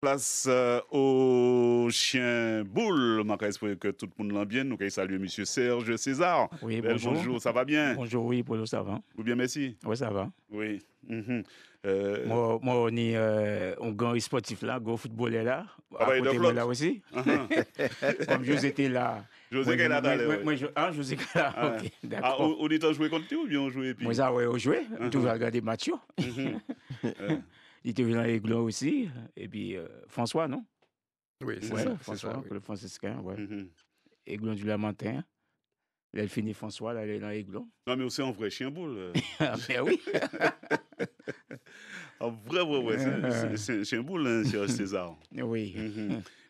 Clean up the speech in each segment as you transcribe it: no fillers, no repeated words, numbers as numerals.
place au chien boule. Je espère que tout le monde l'a bien. Nous allons saluer M. Serge César. Oui, bonjour. Bonjour, ça va bien? Bonjour, oui, Polo, ça va. Vous bien, merci? Oui, ça va. Oui. Moi, on est un grand sportif là, un grand footballeur là. Ah, bah, à côté de moi là aussi. Comme José était là. José qui est là d'ailleurs. José qui est là, ok, d'accord. On est en joué contre lui ou bien on jouait? Moi, ça, oui, on jouait. Tout va regarder Mathieu. Il était venu dans Aiglon aussi. Et puis, François, non? Oui, c'est ouais, ça. François, Oui. le franciscain, ouais. Aiglon du Lamentin. Là, il finit François, là, il est dans Aiglon. Non, mais c'est un vrai chien boule. Mais oui. Un vrai, c'est un chien boule, hein, Serge César. Oui.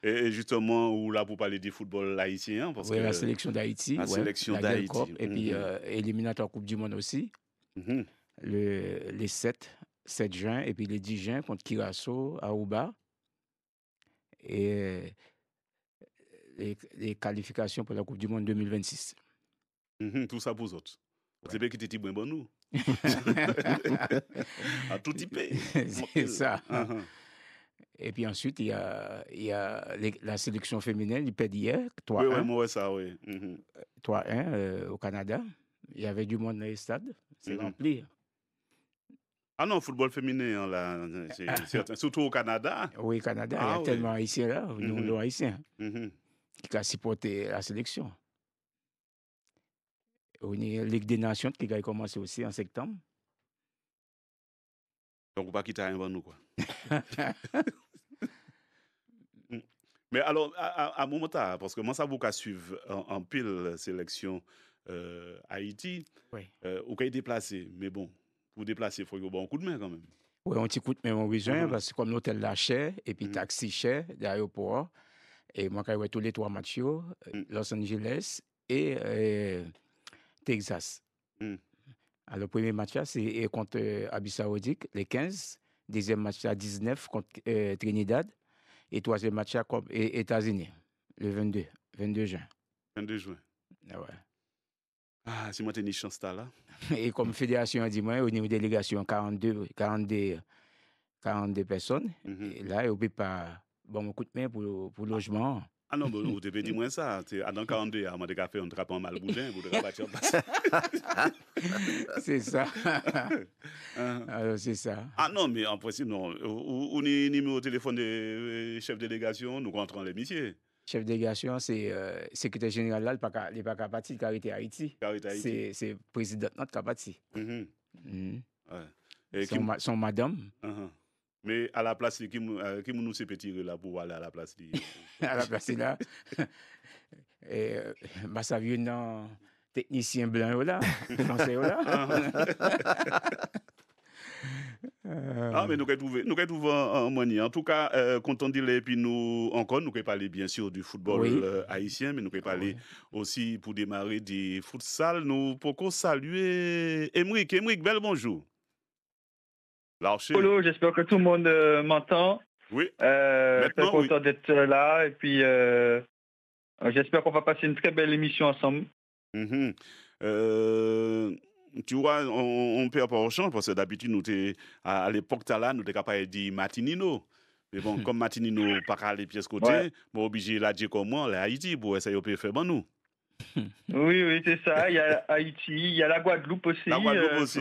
Et justement, ou là pour parler du football haïtien. Parce oui, que la sélection d'Haïti. La sélection d'Haïti. Et puis, éliminatoire Coupe du Monde aussi. Les 7 juin et puis les 10 juin contre Curaçao à Ouba. Et les qualifications pour la Coupe du Monde 2026. Tout ça pour vous autres. C'est bien qui t'es bon nous. À tout type. C'est ça. Et puis ensuite, il y a la sélection féminine, il perd hier, 3-1. Oui, moi, ça, oui. 3-1 au Canada. Il y avait du monde dans les stades. C'est rempli. Ah non, football féminin, là, c'est surtout au Canada. Oui, au Canada, il y a tellement haïtiens là, nous, les haïtiens, qui ont supporté la sélection. On est Ligue des Nations qui a commencé aussi en septembre. Donc, on ne va pas quitter rien avant nous, quoi. Mais alors, à moment parce que moi, ça vous suivre en pile sélection Haïti, vous pouvez déplacer. Mais bon, pour déplacer, il faut avoir un coup de main quand même. Oui, un petit coup de main, on besoin, parce que comme l'hôtel là cher, et puis taxi cher d'aéroport, et moi, quand tous les 3 matchs, Los Angeles et Texas. Alors, le premier match, c'est contre Arabie Saoudite, les 15. Deuxième match, à 19 contre Trinidad. Et troisième match, contre États-Unis, le 22 juin. 22 juin. Ah ouais. Ah, si moi, j'ai une chance là. Et comme fédération a dit, moi, au niveau de délégation, 42 personnes. Et là, on ne peut pas bon coup de main pour le logement. Ah non, mais vous devez dire moins ça. Dans 42, on a fait un trappant mal boudin pour rabattre. C'est ça. Alors, c'est ça. Ah non, mais en principe, non. On est numéro de téléphone de chef de délégation, nous rentrons les messieurs. Chef de délégation, c'est secrétaire général là, il n'est pas capable de carité Haïti. C'est président notre capacité. Son madame. Mais à la place, qui nous s'est pétiré là pour aller à la place à la place là. Ça vient dans technicien blanc là, français là. Ah, mais nous avons trouvé un moyen. En tout cas, content de et puis nous pouvons parler bien sûr du football haïtien, mais nous pouvons parler aussi pour démarrer du futsal. Nous pouvons saluer Emric. Emric, bel bonjour. Polo, j'espère que tout le monde m'entend. Oui. Très content d'être là et puis j'espère qu'on va passer une très belle émission ensemble. Tu vois, on peut pas au champ parce que d'habitude, à l'époque, nous étions capables de dire Matinino. Mais bon, comme Matinino pas aller pièce côté, bon, obligé de dire comment, Haïti, pour essayer de faire bon nous. Oui, c'est ça. Il y a Haïti, il y a la Guadeloupe aussi. La Guadeloupe aussi,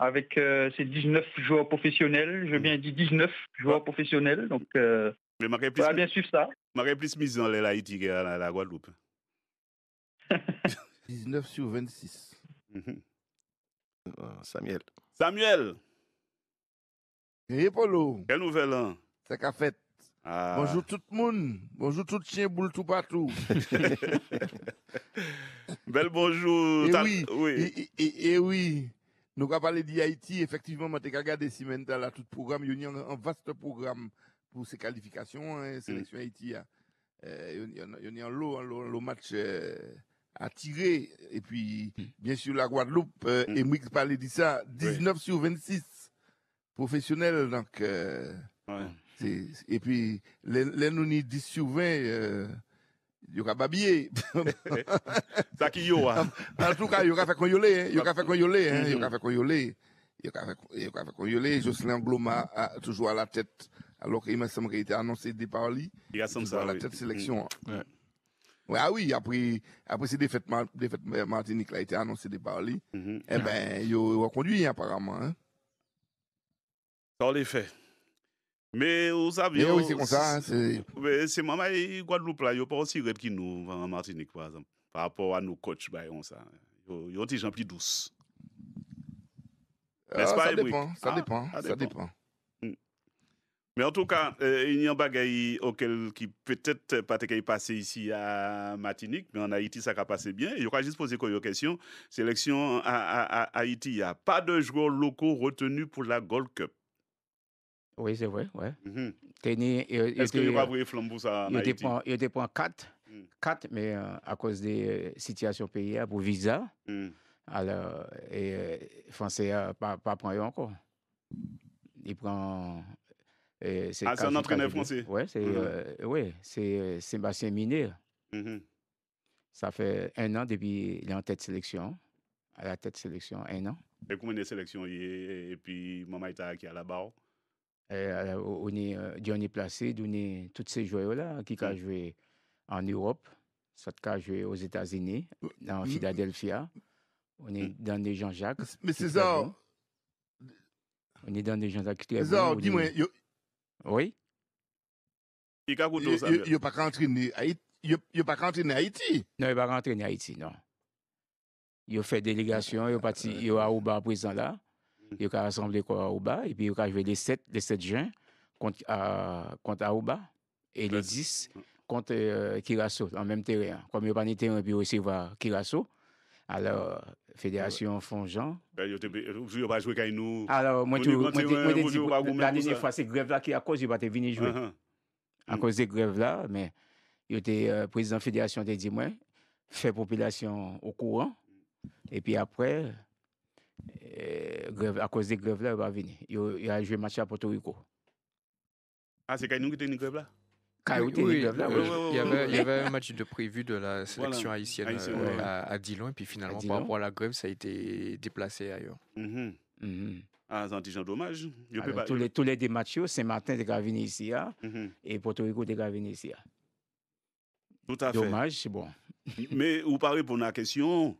avec ces 19 joueurs professionnels. Je viens dire 19 joueurs professionnels. Donc, on va bien suivre ça. Je m'aurais plus mis dans l'Haïti que la Guadeloupe. 19 sur 26. Samuel. Et Polo. Quelle nouvelle, hein? C'est qu'a fait. Bonjour tout le monde. Bonjour tout chien boule tout partout. Bel bonjour. Et oui. Nous avons parlé d'Haïti, effectivement, je vais regarder si maintenant là, tout programme, il y a un vaste programme pour ces qualifications, sélection Haïti. Il y a un lot match à tirer. Et puis, bien sûr, la Guadeloupe, Emric parlait de ça, 19 sur 26 professionnels. Donc, et puis, les nous 10 sur 20. Il y aura babillé. Ça qui y a. En tout cas, il y aura fait qu'on yolé. Il y aura fait qu'on yolé. Il y aura fait qu'on yolé. Jocelyn Gloma toujours à la tête alors qu'il me semble qu'il a été annoncé départ lui. Il y a ça, la tête sélection. Ouais, ah oui, après ces défaites Martinique là, a été annoncé départ lui. Eh ben, il a conduit apparemment. Hein. Ça les fait. Mais vous savez, oui, c'est comme ça. C'est maman et Guadeloupe là, il n'y a pas aussi raide qui nous en Martinique par exemple, par rapport à nos coachs, bah, ça. Ils ont des gens plus douces. Ça dépend. Mais en tout cas, il y a un bagage auquel qui peut-être pas passé ici à Martinique, mais en Haïti, ça a passé bien. Et je crois juste poser une question. Sélection à Haïti, il n'y a pas de joueurs locaux retenus pour la Gold Cup. Oui, c'est vrai, ouais. Est-ce qu'il y aura un flambeau ça en Haïti? Il dépend 4, mais à cause des situations pays pour visa, alors, français pas prendre encore. Il prend... c'est un entraîneur français? Oui, c'est Sébastien Miner. Ça fait 1 an depuis qu'il est en tête sélection. À la tête sélection, 1 an. Et combien de sélections et puis Maman Ita qui est à la barre? On est Johnny Placide, on est tous ces joueurs-là qui ont joué en Europe, ça a joué aux États-Unis, dans Philadelphia. On est dans des Jean-Jacques. Mais c'est ça. On est dans des Jean-Jacques qui très bons. Dis-moi. Oui? Il n'a pas entraîné Haïti. Il n'a pas entraîné Haïti. Non, il n'a pas entraîné Haïti, non. Il a fait délégation, il est parti, il est à Aouba présent là. Il a rassemblé quoi à Aouba, et puis il a joué les 7 juin contre Aouba, et les 10 contre Kirasso, en même terrain. Comme il n'a pas de terrain, puis il recevoir Kirasso. Alors, Fédération Fonjean. Vous n'avez pas joué avec nous. Alors, moi, la dernière fois, c'est grève là qui a cause, il va te venir jouer. À cause des grèves là, mais il était président de la fédération, il a dit, moi, fait population au courant. Et puis après, à cause des grèves là, il va venir. Il a joué match à Porto Rico. Ah, c'est Kainou qui était une grève là? Il y avait un match de prévu de la sélection haïtienne à Dillon, et puis finalement, par rapport à la grève, ça a été déplacé ailleurs. Ah, c'est un petit dommage. Tous les deux matchs, Saint-Martin est venu ici, et Porto Rico est venu ici. Tout à fait. Dommage, c'est bon. Mais vous parlez pour la question,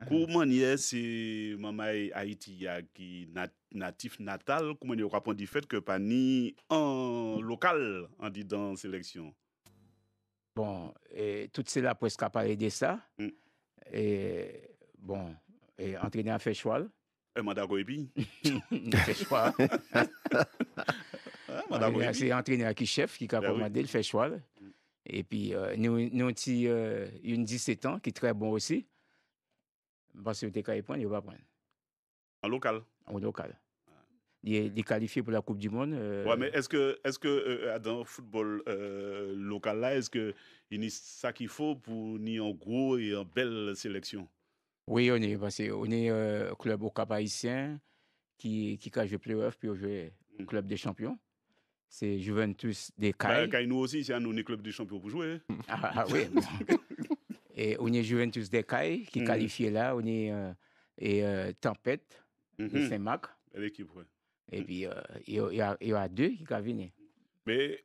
comment c'est maman Haïti qui natif natal, comment on répond du fait que pas ni en local en dit dans sélection? Bon, tout c'est la presse qui a parlé de ça. Et bon, entraîné à Féchoual. Madagoebi. Féchoual. C'est entraîneur qui chef qui a commandé le Féchoual. Et puis, nous avons une 17 ans qui est très bon aussi. Parce que tu es prendre, il va prendre. En local? En local. Il est qualifié pour la Coupe du Monde. Ouais, mais est-ce que dans le football local là, est-ce qu'il y a ça qu'il faut pour ni en gros et en belle sélection? Oui, on est club au Cap Haïtien qui a joué playoff puis on joué club des champions. C'est Juventus des Cailles. Nous aussi, c'est un club des champions pour jouer. Ah oui. Bon. Et on est Juventus des Cailles qui est qualifié là. On est Tempête de Saint-Marc. L'équipe, oui. Et puis, il y a 2 qui vont venir. Mais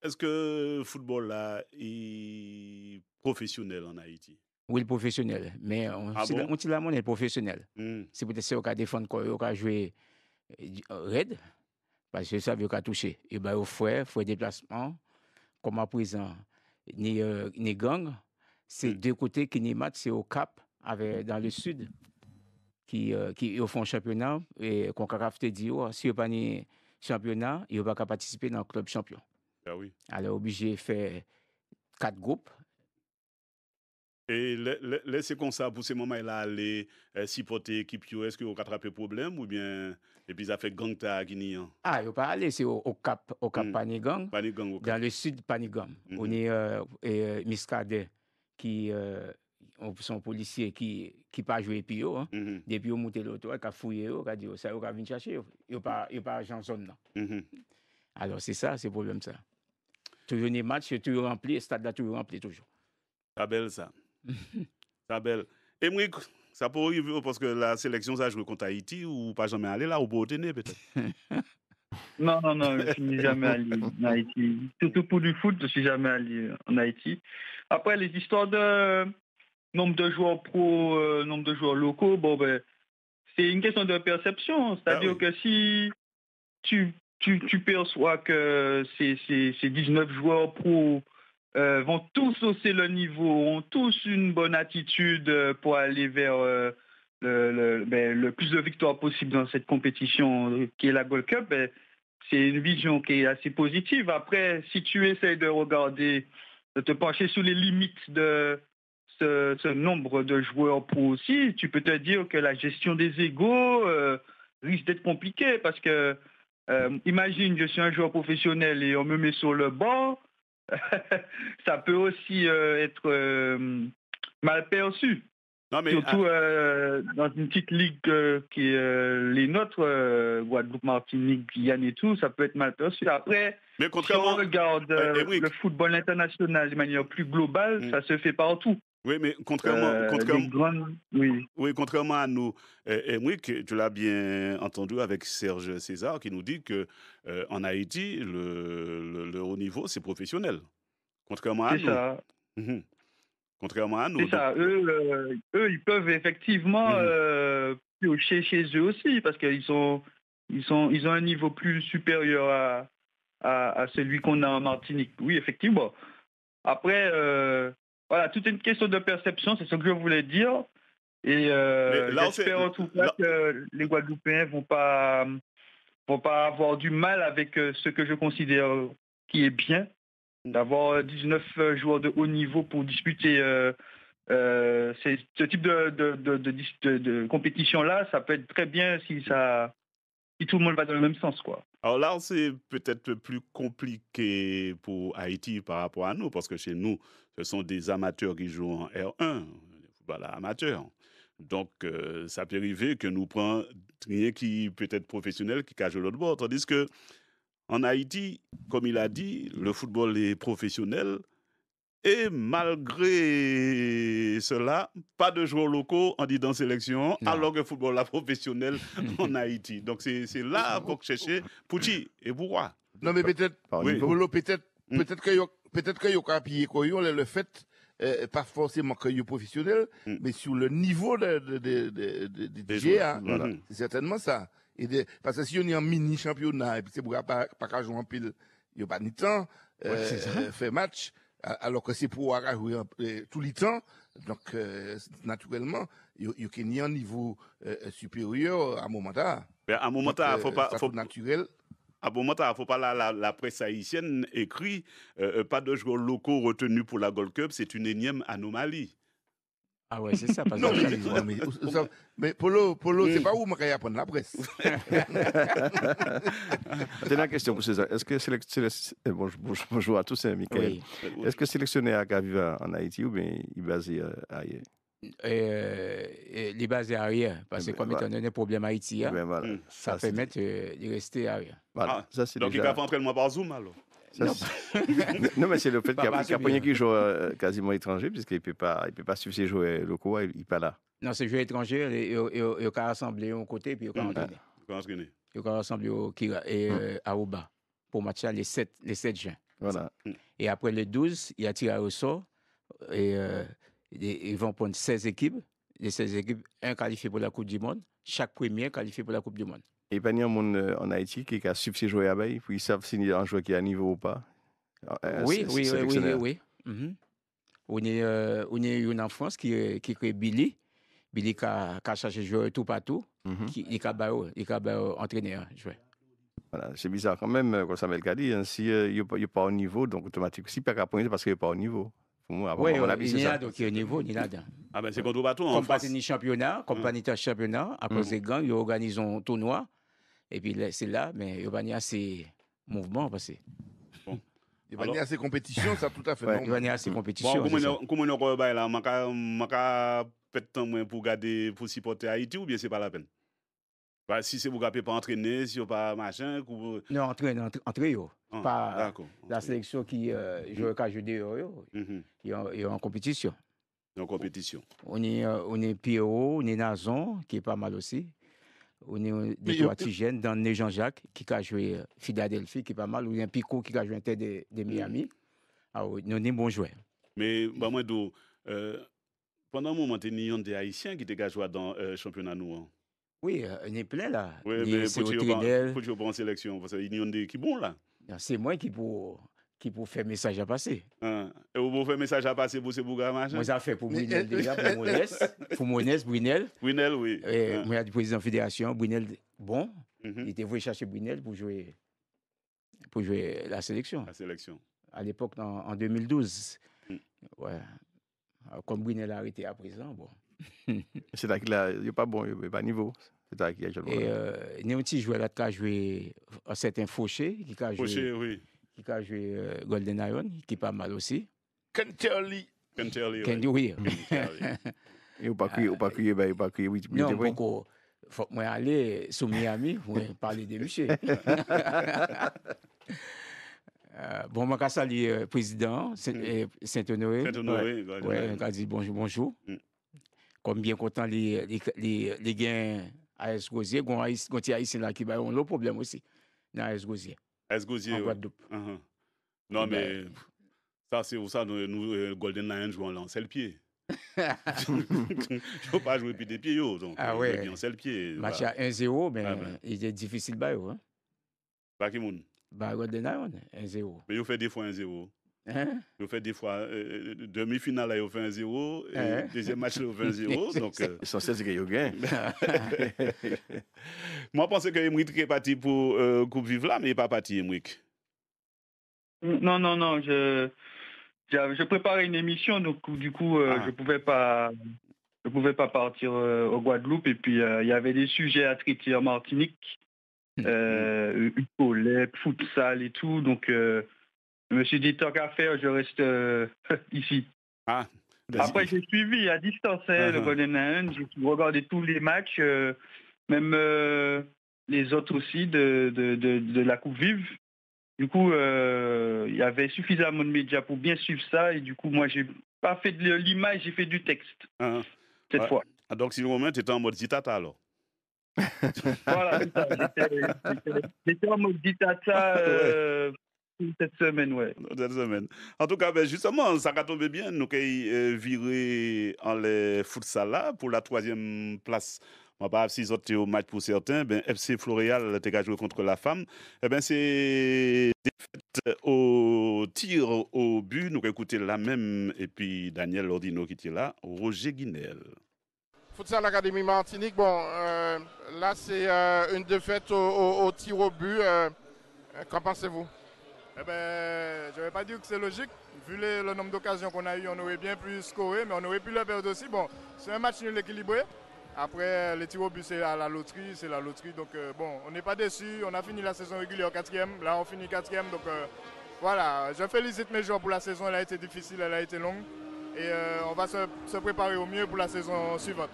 est-ce que le football là est professionnel en Haïti? Oui, professionnel. Mais on tire la monnaie professionnel. C'est peut-être ça qu'on a défendu, qu'on a joué raid. Parce que ça veut qu'on a touché. Et bien, au frais déplacement, comme à présent, ni gang. C'est 2 côtés qui n'y match, c'est au Cap, dans le sud, qui font championnat. Et qu'on a dit, si vous n'avez pas de championnat, il ne va pas participer dans le club champion. Ah oui. Alors, obligé de faire 4 groupes. Et laissez comme ça pour ces moments-là aller supporter l'équipe, est-ce que vous rattrapez le problème ou bien et puis ça fait gang ta Guinée? Ah, il ne pas aller, c'est au Cap Panigang. Dans le sud Panigang. On est Miscadet qui sont policiers qui pas joué Pio. Depuis on monte l'auto, qui a fouillé, qui a dit ça, il va venir chercher. Il pas agent zone là. Alors c'est ça, c'est le problème ça. Toujours les matchs, toujours rempli, le stade là toujours rempli toujours. Ça belle ça. Ça belle. Emric, ça peut arriver parce que la sélection ça joue contre Haïti ou pas jamais aller là ou pour tenir peut-être. Non, je ne suis jamais allé en Haïti. Surtout pour du foot, je ne suis jamais allé en Haïti. Après, les histoires de nombre de joueurs pro, nombre de joueurs locaux, bon, ben, c'est une question de perception. C'est-à-dire que si tu perçois que ces 19 joueurs pro vont tous hausser le niveau, ont tous une bonne attitude pour aller vers le plus de victoires possible dans cette compétition qui est la Gold Cup, ben, c'est une vision qui est assez positive. Après, si tu essaies de regarder, de te pencher sur les limites de ce nombre de joueurs pro aussi, tu peux te dire que la gestion des égos risque d'être compliquée parce que imagine, je suis un joueur professionnel et on me met sur le banc, ça peut aussi être mal perçu. Non, mais surtout dans une petite ligue qui est les nôtres, Guadeloupe, Martinique, Guyane et tout, ça peut être mal perçu. Après, si on regarde le football international de manière plus globale, ça se fait partout. Oui, mais contrairement à nous, Emric, tu l'as bien entendu avec Serge César qui nous dit que en Haïti, le haut niveau, c'est professionnel. Contrairement à nous. C'est ça. Contrairement à nous. C'est ça. Eux, ils peuvent effectivement piocher chez eux aussi parce qu'ils ont un niveau plus supérieur à celui qu'on a en Martinique. Oui, effectivement. Après, voilà, tout est une question de perception, c'est ce que je voulais dire. Et j'espère en tout cas que les Guadeloupéens vont pas avoir du mal avec ce que je considère qui est bien, d'avoir 19 joueurs de haut niveau pour disputer ce type de compétition-là. Ça peut être très bien si tout le monde va dans le même sens, quoi. Alors là, c'est peut-être plus compliqué pour Haïti par rapport à nous, parce que chez nous, ce sont des amateurs qui jouent en R1, football amateur. Donc, ça peut arriver que nous prenions rien qui peut être professionnel qui cache l'autre bord. Tandis que en Haïti, comme il a dit, le football est professionnel. Et malgré cela, pas de joueurs locaux en disant sélection, alors que le football est professionnel en Haïti. Donc c'est là qu'on cherche Pouti et pourquoi. Non mais peut-être, peut-être que y a pillé le fait, pas forcément que y professionnel, mais sur le niveau de GA, c'est certainement ça. Parce que si on est en mini championnat et puis c'est pour pas qu'à jouer en pile, il n'y a pas de temps, faire match. Alors que c'est pour jouer tout le temps, donc naturellement, il y a un niveau supérieur à un moment là. À un moment là, faut naturel. À un moment là, faut pas la presse haïtienne écrit pas de joueurs locaux retenus pour la Gold Cup, c'est une énième anomalie. Ah ouais, c'est ça. Parce mais Polo, c'est pas où je apprendre la presse. Dernière question pour César. Est-ce que bonjour à tous, Michael. Oui. Est-ce que sélectionner à vivre en Haïti ou bien il est basé ailleurs? Il est basé ailleurs parce que comme étant donné problème Haïti, ça permet de rester ailleurs. Voilà. Donc il va faire entraînement par Zoom alors. Non, mais c'est le fait qu'il y a qui joue quasiment étranger, puisqu'il ne peut pas suivre ses joueurs locaux, il n'est pas là. Non, ces joueurs étrangers, ils ont rassemblé un côté, puis ils ont entraîné. Ils ont rassemblé au Kira et à Oba pour matcher les 7 juin. Voilà. Et après le 12, il y a tiré au sort, et ils vont prendre 16 équipes. Les 16 équipes, un qualifié pour la Coupe du Monde, chaque premier qualifié pour la Coupe du Monde. Et pas ni un monde en Haïti qui a suivi ses joueurs à Baye, puis ils savent s'il y a un joueur qui est à niveau ou pas. Oui. On est une en France qui crée Billy qui a cherché joueur tout partout, qui a entraîneur joueur. Voilà, c'est bizarre quand même, comme Samuel a dit, si il n'est pas au niveau, donc automatiquement, si pas c'est parce qu'il n'est pas au niveau. Oui, il y a donc au niveau, il y a Ah ben c'est contre bateau en face. Compagnie championnat, après ces gangs, ils organisent un tournoi. Et puis c'est là, mais il y a assez mouvement passé. Il y a assez compétition, ça tout à fait. Il y a assez compétition. Comment on a là, peut-être pour garder, pour supporter Haïti ou bien c'est pas la peine? Si c'est vous ne pouvez pas entraîner, si vous pas machin. Non, entraîner. Pas la sélection qui joue qu'à jouer dehors. Il y a en compétition. En compétition. On est Pierrot, on est Nazon, qui est pas mal aussi. au niveau des trois Tigènes, dans Jean-Jacques, qui a joué Philadelphie, qui est pas mal, ou bien Pico, qui a joué Inter de Miami. Ah oui, nous sommes bons joueurs. Mais, moi, pendant un moment, il y a des Haïtiens qui ont joué dans le championnat nous. Oui, il y a plein là. Oui, mais faut tu pas en sélection, parce qu'il y a des qui sont bons là. C'est moi qui pour faire message à passer. Et vous pouvez faire message à passer pour ces bougas machin? Moi, ça fait pour Brunel déjà, pour Monès, Brunel. Brunel, oui. Moi, je suis président de la fédération, Brunel, bon. Il était venu chercher Brunel pour jouer la sélection. La sélection. À l'époque, en 2012. Ouais. Comme Brunel a arrêté à présent, bon. C'est là qu'il n'est pas bon, il n'est pas niveau. C'est là qu'il a joué. Et il y a un petit joueur là qui a joué un certain Fauché, qui a joué. Fauché, oui. Qui a joué Golden Iron, qui est pas mal aussi. Kenterly, oui. Et au pas crier, oui. Non, beaucoup. Faut que moi aller sur Miami pour parler de Michel. Bon, moi, je salue le président Saint-Honoré. Saint-Honoré, ouais, il a dit bonjour. Comme bien content les gains à S-Gosier, il y a ici là qui ont le problème aussi dans S-Gosier. S-Gosier, oui. Non, mais ça, c'est pour ça nous Golden Lion jouons en lancer le pied. Je ne peux pas jouer puis des pieds, donc on sait le pied. Match à 1-0, mais il est difficile. Pas qui moun? Golden Lion, 1-0. Mais il fait des fois 1-0. Il fait des fois demi-finale, il fait 1-0. Deuxième match, il fait 1-0. Donc, l'essentiel, c'est qu'il y a gagné. Moi, je pense que Emric est parti pour Coupe Vive là, mais il n'est pas parti, Emric. Non. Je préparais une émission, donc du coup, je pouvais pas partir au Guadeloupe. Et puis, il y avait des sujets à traiter en Martinique. Colette, futsal et tout. Donc, je me suis dit, tant qu'à faire, je reste ici. Après, j'ai suivi à distance le Golden Lion. J'ai regardé tous les matchs, même les autres aussi de la Coupe Vive. Du coup, il y avait suffisamment de médias pour bien suivre ça. Et du coup, moi, j'ai pas fait de l'image, j'ai fait du texte cette fois. Donc, si le moment, tu étais en mode Zitata alors? Voilà, j'étais en mode Zitata cette semaine, ouais. Cette semaine. En tout cas, justement, ça a tombé bien. Nous avons viré en les futsal là pour la 3e place. On va pas si autres au match pour certains. FC Floréal a joué contre la femme. C'est défaite au tir au but. Nous avons écouté la même. Et puis Daniel Lordino qui était là. Roger Guinel. Futsal Académie Martinique, là c'est une défaite au tir au but. Qu'en pensez-vous? Je ne vais pas dire que c'est logique. Vu le nombre d'occasions qu'on a eu, on aurait bien pu scorer, mais on aurait pu le perdre aussi. Bon, c'est un match nul équilibré. Après, les tirs au but, c'est la loterie. Donc, on n'est pas déçus. On a fini la saison régulière 4e. Là, on finit 4e. Donc, voilà, je félicite mes joueurs pour la saison. Elle a été difficile, elle a été longue. Et on va se préparer au mieux pour la saison suivante.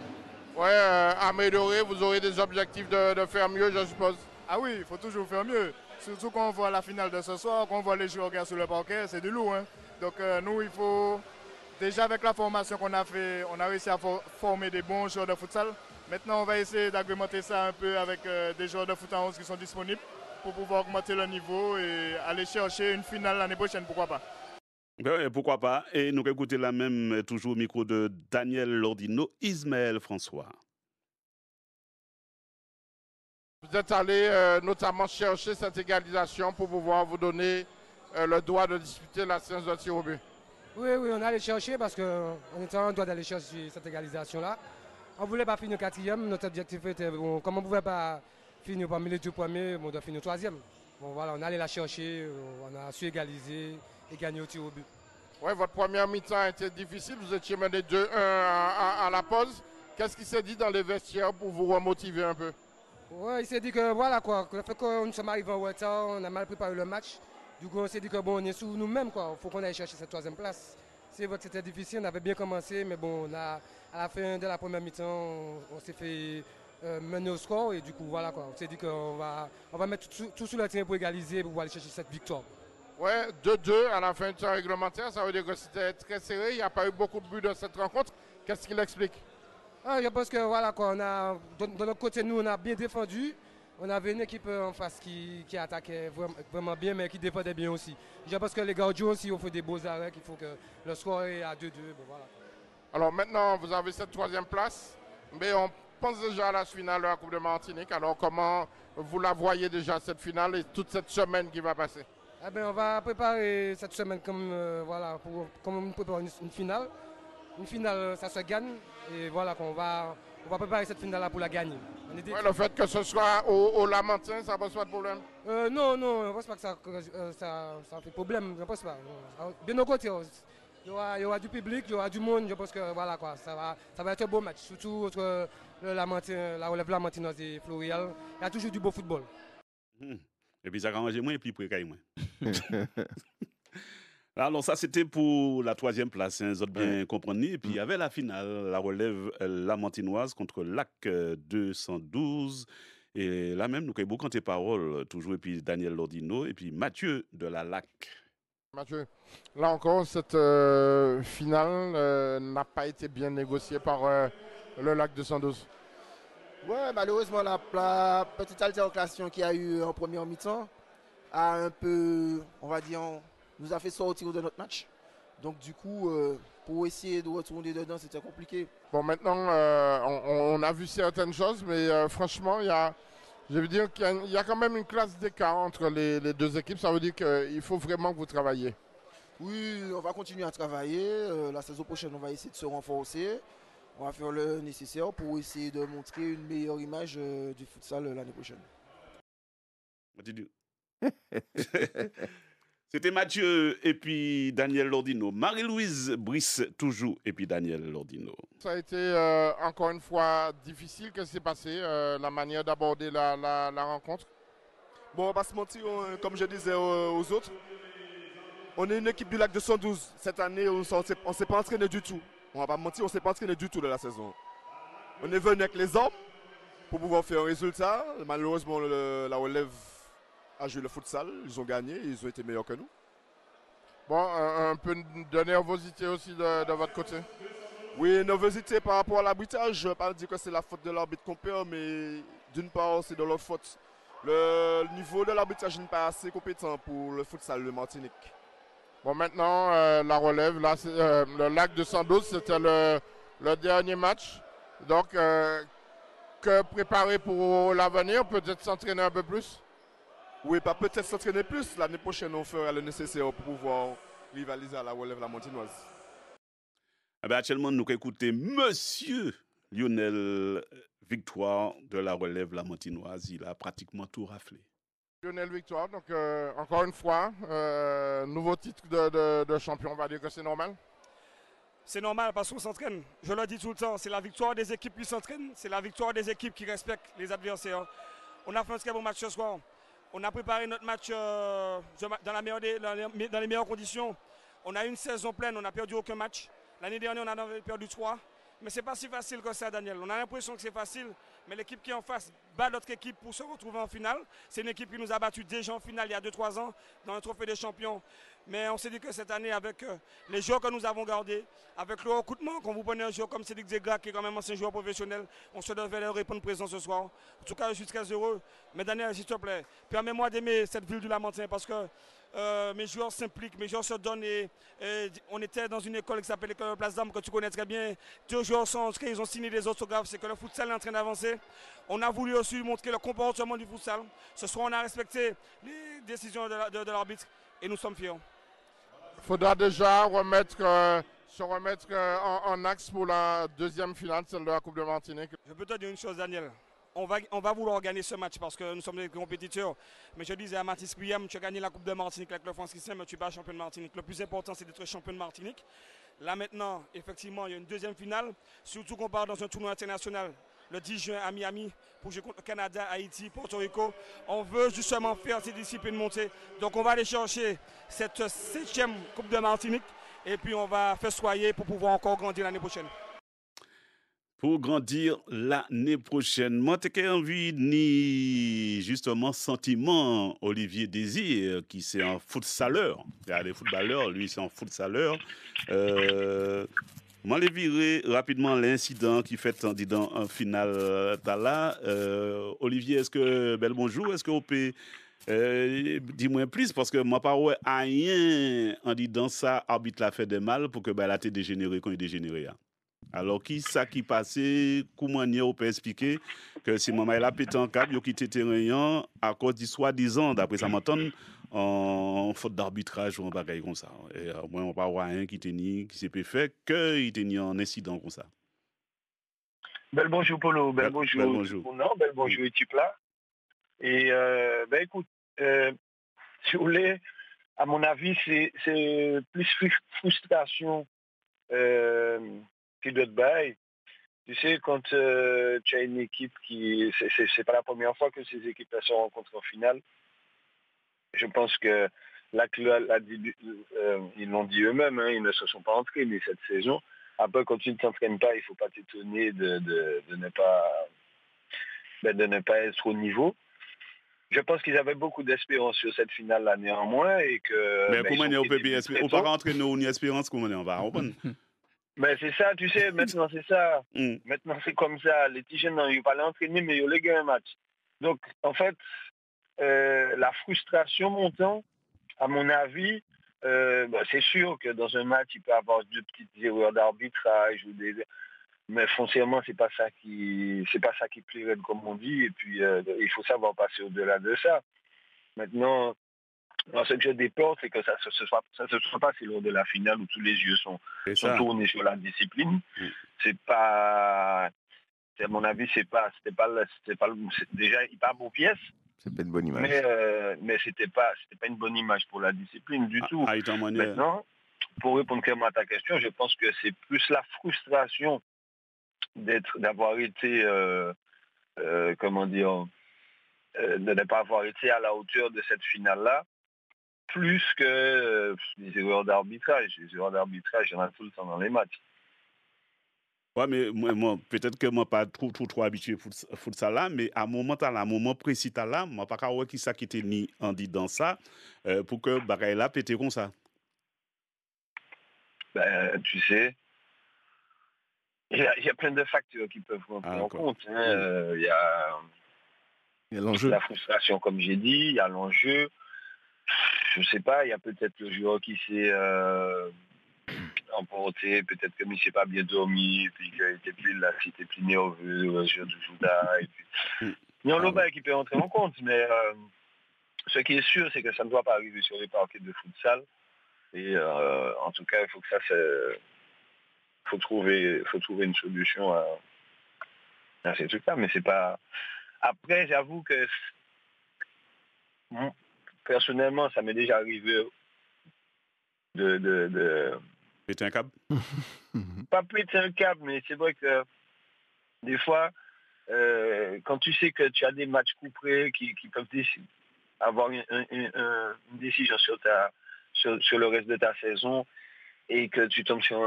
Ouais, améliorer, vous aurez des objectifs de faire mieux, je suppose. Ah oui, il faut toujours faire mieux. Surtout quand on voit la finale de ce soir, quand on voit les joueurs sur le parquet, c'est du lourd. Donc nous, il faut... Déjà avec la formation qu'on a fait, on a réussi à former des bons joueurs de futsal. Maintenant, on va essayer d'agrémenter ça un peu avec des joueurs de foot en 11 qui sont disponibles pour pouvoir augmenter le niveau et aller chercher une finale l'année prochaine, pourquoi pas. Pourquoi pas. Et nous écoutons la même, toujours au micro de Daniel Lordino, Ismaël François. Vous êtes allé notamment chercher cette égalisation pour pouvoir vous donner le droit de disputer la séance de tir au but. Oui, on allait chercher parce qu'on était en droit d'aller chercher cette égalisation-là. On ne voulait pas finir 4e, notre objectif était, comme on ne pouvait pas finir parmi les 2 premiers, on doit finir 3e. Bon voilà, on allait la chercher, on a su égaliser et gagner au tir au but. Oui, votre première mi-temps a été difficile, vous étiez mené 2-1 à la pause. Qu'est-ce qui s'est dit dans les vestiaires pour vous remotiver un peu? Oui, il s'est dit que voilà quoi, le fait qu'on sommes arrivés en retard, on a mal préparé le match. Du coup, on s'est dit que on est sous nous-mêmes quoi, il faut qu'on aille chercher cette 3e place. C'est vrai que c'était difficile, on avait bien commencé, mais bon, à la fin de la première mi-temps, on s'est fait mener au score et du coup voilà quoi, on s'est dit qu'on va mettre tout sur le terrain pour égaliser pour aller chercher cette victoire. Ouais, 2-2 à la fin du temps réglementaire, ça veut dire que c'était très serré, il n'y a pas eu beaucoup de buts dans cette rencontre. Qu'est-ce qui l'explique? Je pense que voilà, quoi, on a, de notre côté, nous, on a bien défendu. On avait une équipe en face qui attaquait vraiment bien, mais qui défendait bien aussi. Je pense que les gardiens aussi ont fait des beaux arrêts, qu'il faut que le score est à 2-2. Bon, voilà. Alors maintenant, vous avez cette 3e place, mais on pense déjà à la finale de la Coupe de Martinique. Alors comment vous la voyez déjà, cette finale, et toute cette semaine qui va passer? Eh bien, on va préparer cette semaine comme, voilà, comme on prépare une finale. Une finale, ça se gagne. Et voilà, on va préparer cette finale-là pour la gagner. Ouais, le fait que ce soit au Lamentin, ça ne pose pas de problème? Non, je ne pense pas que ça fait problème. Je ne pense pas. Bien au côté, il y aura du public, il y aura du monde. Je pense que voilà, quoi, ça va être un beau match. Surtout entre la relève lamantinoise et Floréal. Il y a toujours du beau football. Et puis ça va manger moins et puis précaille moins. Alors ça c'était pour la 3e place, hein, vous avez bien compris. Et puis il y avait la finale, la relève lamantinoise contre LAC 212. Et là même, nous avons beaucoup de paroles, toujours, et puis Daniel Lordino, et puis Mathieu de la LAC. Mathieu, là encore, cette finale n'a pas été bien négociée par le LAC 212. Ouais, malheureusement, la petite altercation qu'il y a eu en première mi-temps a un peu, on va dire, nous a fait sortir de notre match. Donc du coup, pour essayer de retourner dedans, c'était compliqué. Bon, maintenant, on a vu certaines choses, mais franchement, je veux dire qu'il y a quand même une classe d'écart entre les deux équipes. Ça veut dire qu'il faut vraiment que vous travaillez. Oui, on va continuer à travailler. La saison prochaine, on va essayer de se renforcer. On va faire le nécessaire pour essayer de montrer une meilleure image du futsal l'année prochaine. C'était Mathieu et puis Daniel Lordino. Marie-Louise Brice toujours et puis Daniel Lordino. Ça a été encore une fois difficile. Qu'est-ce qui s'est passé, la manière d'aborder la rencontre? Bon, on va pas se mentir, comme je disais aux autres, on est une équipe du LAC 212. Cette année, on ne s'est pas entraîné du tout. On va pas mentir, on ne s'est pas entraîné du tout de la saison. On est venu avec les armes pour pouvoir faire un résultat. Malheureusement, la relève a joué le futsal, ils ont gagné, ils ont été meilleurs que nous. Bon, un peu de nervosité aussi de votre côté? Oui, nervosité par rapport à l'arbitrage. Je ne vais pas dire que c'est la faute de l'arbitre qu'on perd, mais d'une part, c'est de leur faute. Le niveau de l'arbitrage n'est pas assez compétent pour le futsal de Martinique. Bon, maintenant, la relève, là, le LAC 212, c'était le dernier match. Donc, que préparer pour l'avenir? Peut-être s'entraîner un peu plus? Oui, pas peut-être s'entraîner plus. L'année prochaine, on fera le nécessaire pour pouvoir rivaliser à la relève lamantinoise. Actuellement, nous écoutons Monsieur Lionel Victoire de la relève lamantinoise. Il a pratiquement tout raflé. Lionel Victoire, donc encore une fois, nouveau titre de champion, on va dire que c'est normal? C'est normal parce qu'on s'entraîne. Je le dis tout le temps, c'est la victoire des équipes qui s'entraînent, c'est la victoire des équipes qui respectent les adversaires. On a fait un très bon match ce soir. On a préparé notre match dans les meilleures conditions. On a eu une saison pleine, on n'a perdu aucun match. L'année dernière, on en avait perdu 3. Mais ce n'est pas si facile que ça, Daniel. On a l'impression que c'est facile, mais l'équipe qui est en face bat l'autre équipe pour se retrouver en finale. C'est une équipe qui nous a battus déjà en finale il y a 2-3 ans dans le Trophée des Champions. Mais on s'est dit que cette année, avec les joueurs que nous avons gardés, avec le recrutement, quand vous prenez un joueur comme Cédric Zegla, qui est quand même un ancien joueur professionnel, on se devait leur répondre présent ce soir. En tout cas, je suis très heureux. Mais Daniel, s'il te plaît, permets-moi d'aimer cette ville du Lamentin parce que mes joueurs s'impliquent, mes joueurs se donnent. Et on était dans une école qui s'appelle l'école de Place d'Armes, que tu connais très bien. 2 joueurs sont inscrits, ils ont signé des autographes. C'est que le futsal est en train d'avancer. On a voulu aussi montrer le comportement du futsal. Ce soir, on a respecté les décisions de l'arbitre et nous sommes fiers. Il faudra déjà se remettre en axe pour la deuxième finale, celle de la Coupe de Martinique. Je peux te dire une chose, Daniel. On va vouloir gagner ce match parce que nous sommes des compétiteurs. Mais je disais à Mathis Guillaume, tu as gagné la Coupe de Martinique avec le France Christian, mais tu n'es pas champion de Martinique. Le plus important, c'est d'être champion de Martinique. Là maintenant, effectivement, il y a une deuxième finale. Surtout qu'on part dans un tournoi international le 10 juin à Miami pour jouer contre le Canada, Haïti, Porto Rico. On veut justement faire ces disciplines monter. Donc on va aller chercher cette 7e Coupe de Martinique et puis on va festoyer pour pouvoir encore grandir l'année prochaine. Pour grandir l'année prochaine, moi, j'ai envie ni justement sentiment Olivier Désir, qui c'est un futsaleur. Il y a des footballeurs, lui c'est un futsaleur. Moi, les virer rapidement l'incident qui fait en finale là. Olivier, est-ce que bel bonjour, est-ce que vous pouvez dis-moi plus parce que moi pas ouais rien en disant ça arbitre l'a fait de mal pour que bah la t'est dégénéré quand il dégénéré. Alors qui ça qui passé comment on peut expliquer que si maman a pété en câble, il a quitté terrain à cause du soi-disant d'après ça m'entend en faute d'arbitrage ou en bagaille comme ça. Et moi on pas rien qui s'est fait que il était en incident comme ça. Bel bonjour Polo, bel bonjour. Bel bonjour. Non, bel bonjour équipe là. Et ben écoute, si vous voulez, à mon avis, c'est plus frustration que d'autres bails. Tu sais, quand tu as une équipe qui... C'est pas la première fois que ces équipes se rencontrent en finale. Je pense que là, ils l'ont dit eux-mêmes, hein, ils ne se sont pas entraînés cette saison. Après, quand tu ne t'entraînes pas, il ne faut pas t'étonner de ne pas être au niveau. Je pense qu'ils avaient beaucoup d'espérance sur cette finale-là néanmoins et que... Mais comment on peut bien espérer? On ne peut pas rentrer dans une espérance, comment on va reprendre? Mais c'est ça, tu sais, maintenant c'est ça. Maintenant c'est comme ça. Les petits jeunes, ils ne vont pas l'entraîner, mais ils ont les gars un match. Donc, en fait, la frustration montant, à mon avis, c'est sûr que dans un match, il peut y avoir deux petites erreurs d'arbitrage ou des... Mais foncièrement, c'est pas ça qui plairait, comme on dit. Et puis, il faut savoir passer au-delà de ça. Maintenant, ce que je déplore, c'est que ça ne se soit pas lors de la finale où tous les yeux sont tournés sur la discipline. C'est pas, à mon avis, déjà, il pas beau pièce. C'est pas une bonne image. Mais c'était pas une bonne image pour la discipline du tout. Maintenant, pour répondre clairement à ta question, je pense que c'est plus la frustration d'avoir été, de ne pas avoir été à la hauteur de cette finale-là, plus que des erreurs d'arbitrage. Les erreurs d'arbitrage, il y en a tout le temps dans les matchs. Ouais, mais moi peut-être que moi pas trop habitué pour ça là, mais à un moment précis là, moi pas qu'à qui ça qui était ni en dit dans ça pour que bagaille là pété comme ça. Ben, tu sais, il y a plein de facteurs qui peuvent rentrer en compte. Hein. Il y a l'enjeu. La frustration, comme j'ai dit, il y a l'enjeu. Je sais pas, il y a peut-être le joueur qui s'est emporté, peut-être que il s'est pas bien dormi, puis qu'il était plus nerveux, le jeu du Judas, et puis... Il y a l'autre qui peut rentrer en compte, mais ce qui est sûr, c'est que ça ne doit pas arriver sur les parquets de futsal. Et en tout cas, il faut que ça faut trouver une solution à ces trucs-là, mais c'est pas... Après, j'avoue que personnellement, ça m'est déjà arrivé de péter un câble. Pas péter un câble, mais c'est vrai que des fois, quand tu sais que tu as des matchs couperés qui peuvent avoir une décision sur le reste de ta saison, et que tu tombes sur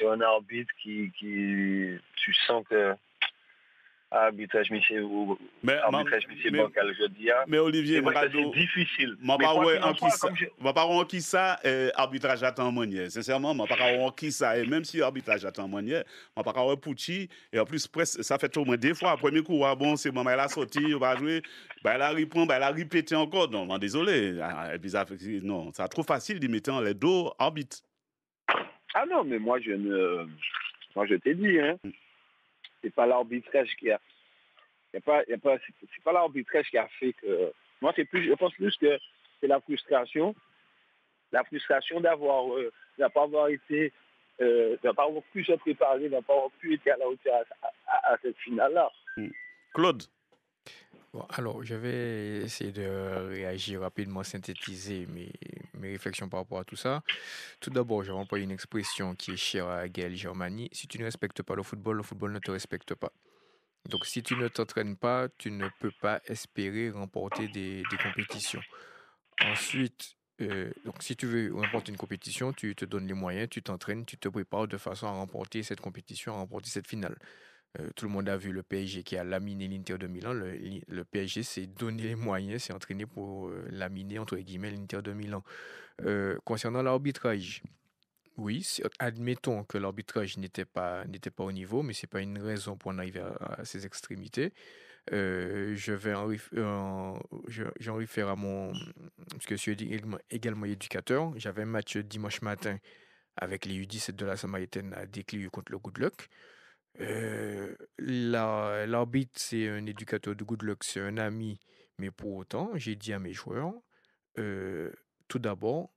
un arbitre qui tu sens que arbitrage monsieur bancal je dis. Mais Olivier, c'est difficile. Moi pas on qui ça arbitrage attend manière. Sincèrement, moi pas on qui ça et même si arbitrage attend manière, moi pas on Pucci et en plus presque ça fait au moins deux fois premier coup bon c'est maman elle a sorti, on va jouer, elle a reprend, elle a répété encore. Non, désolé. Et puis ça non, ça trop facile de mettre en les dos arbitre. Ah non, mais moi je t'ai dit, hein, c'est pas l'arbitrage qui a, c'est pas l'arbitrage qui a fait que, moi je pense plus que c'est la frustration d'avoir, n'a pas avoir été, n'a pas avoir pu se préparer, n'a pas avoir pu être à la hauteur à cette finale-là. Claude. Bon, alors, je vais essayer de réagir rapidement, synthétiser mes réflexions par rapport à tout ça. Tout d'abord, je vais employer une expression qui est chère à Gaël Germani. Si tu ne respectes pas le football ne te respecte pas. Donc, si tu ne t'entraînes pas, tu ne peux pas espérer remporter des compétitions. Ensuite, donc, si tu veux remporter une compétition, tu te donnes les moyens, tu t'entraînes, tu te prépares de façon à remporter cette compétition, à remporter cette finale. Tout le monde a vu le PSG qui a laminé l'Inter de Milan. Le PSG s'est donné les moyens, s'est entraîné pour laminer, entre guillemets, l'Inter de Milan. Concernant l'arbitrage, Oui, admettons que l'arbitrage n'était pas au niveau, mais c'est pas une raison pour en arriver à ces extrémités. J'en réfère à parce que je suis également éducateur. J'avais un match dimanche matin avec les U17 de la Samaritaine à Déclieu contre le Good Luck. L'arbitre, c'est un éducateur de Good Luck, c'est un ami, mais pour autant, j'ai dit à mes joueurs, tout d'abord,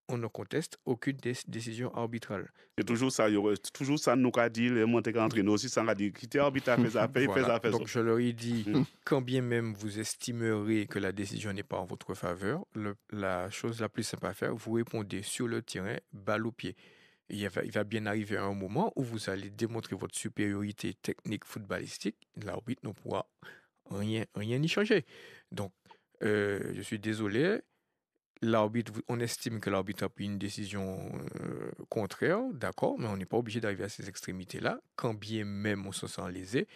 on ne conteste aucune décision arbitrale. C'est toujours ça, toujours ça nous a dit, les montées qu'entraîneurs aussi, ça a dit, quitter l'arbitre, fait ça, fait ça. Donc je leur ai dit, quand bien même vous estimerez que la décision n'est pas en votre faveur, la chose la plus simple à faire, vous répondez sur le terrain, balle au pied. Il va bien arriver un moment où vous allez démontrer votre supériorité technique footballistique, l'arbitre ne pourra rien y changer. Donc, je suis désolé, on estime que l'arbitre a pris une décision contraire, d'accord, mais on n'est pas obligé d'arriver à ces extrémités-là, quand bien même on se sent lésé.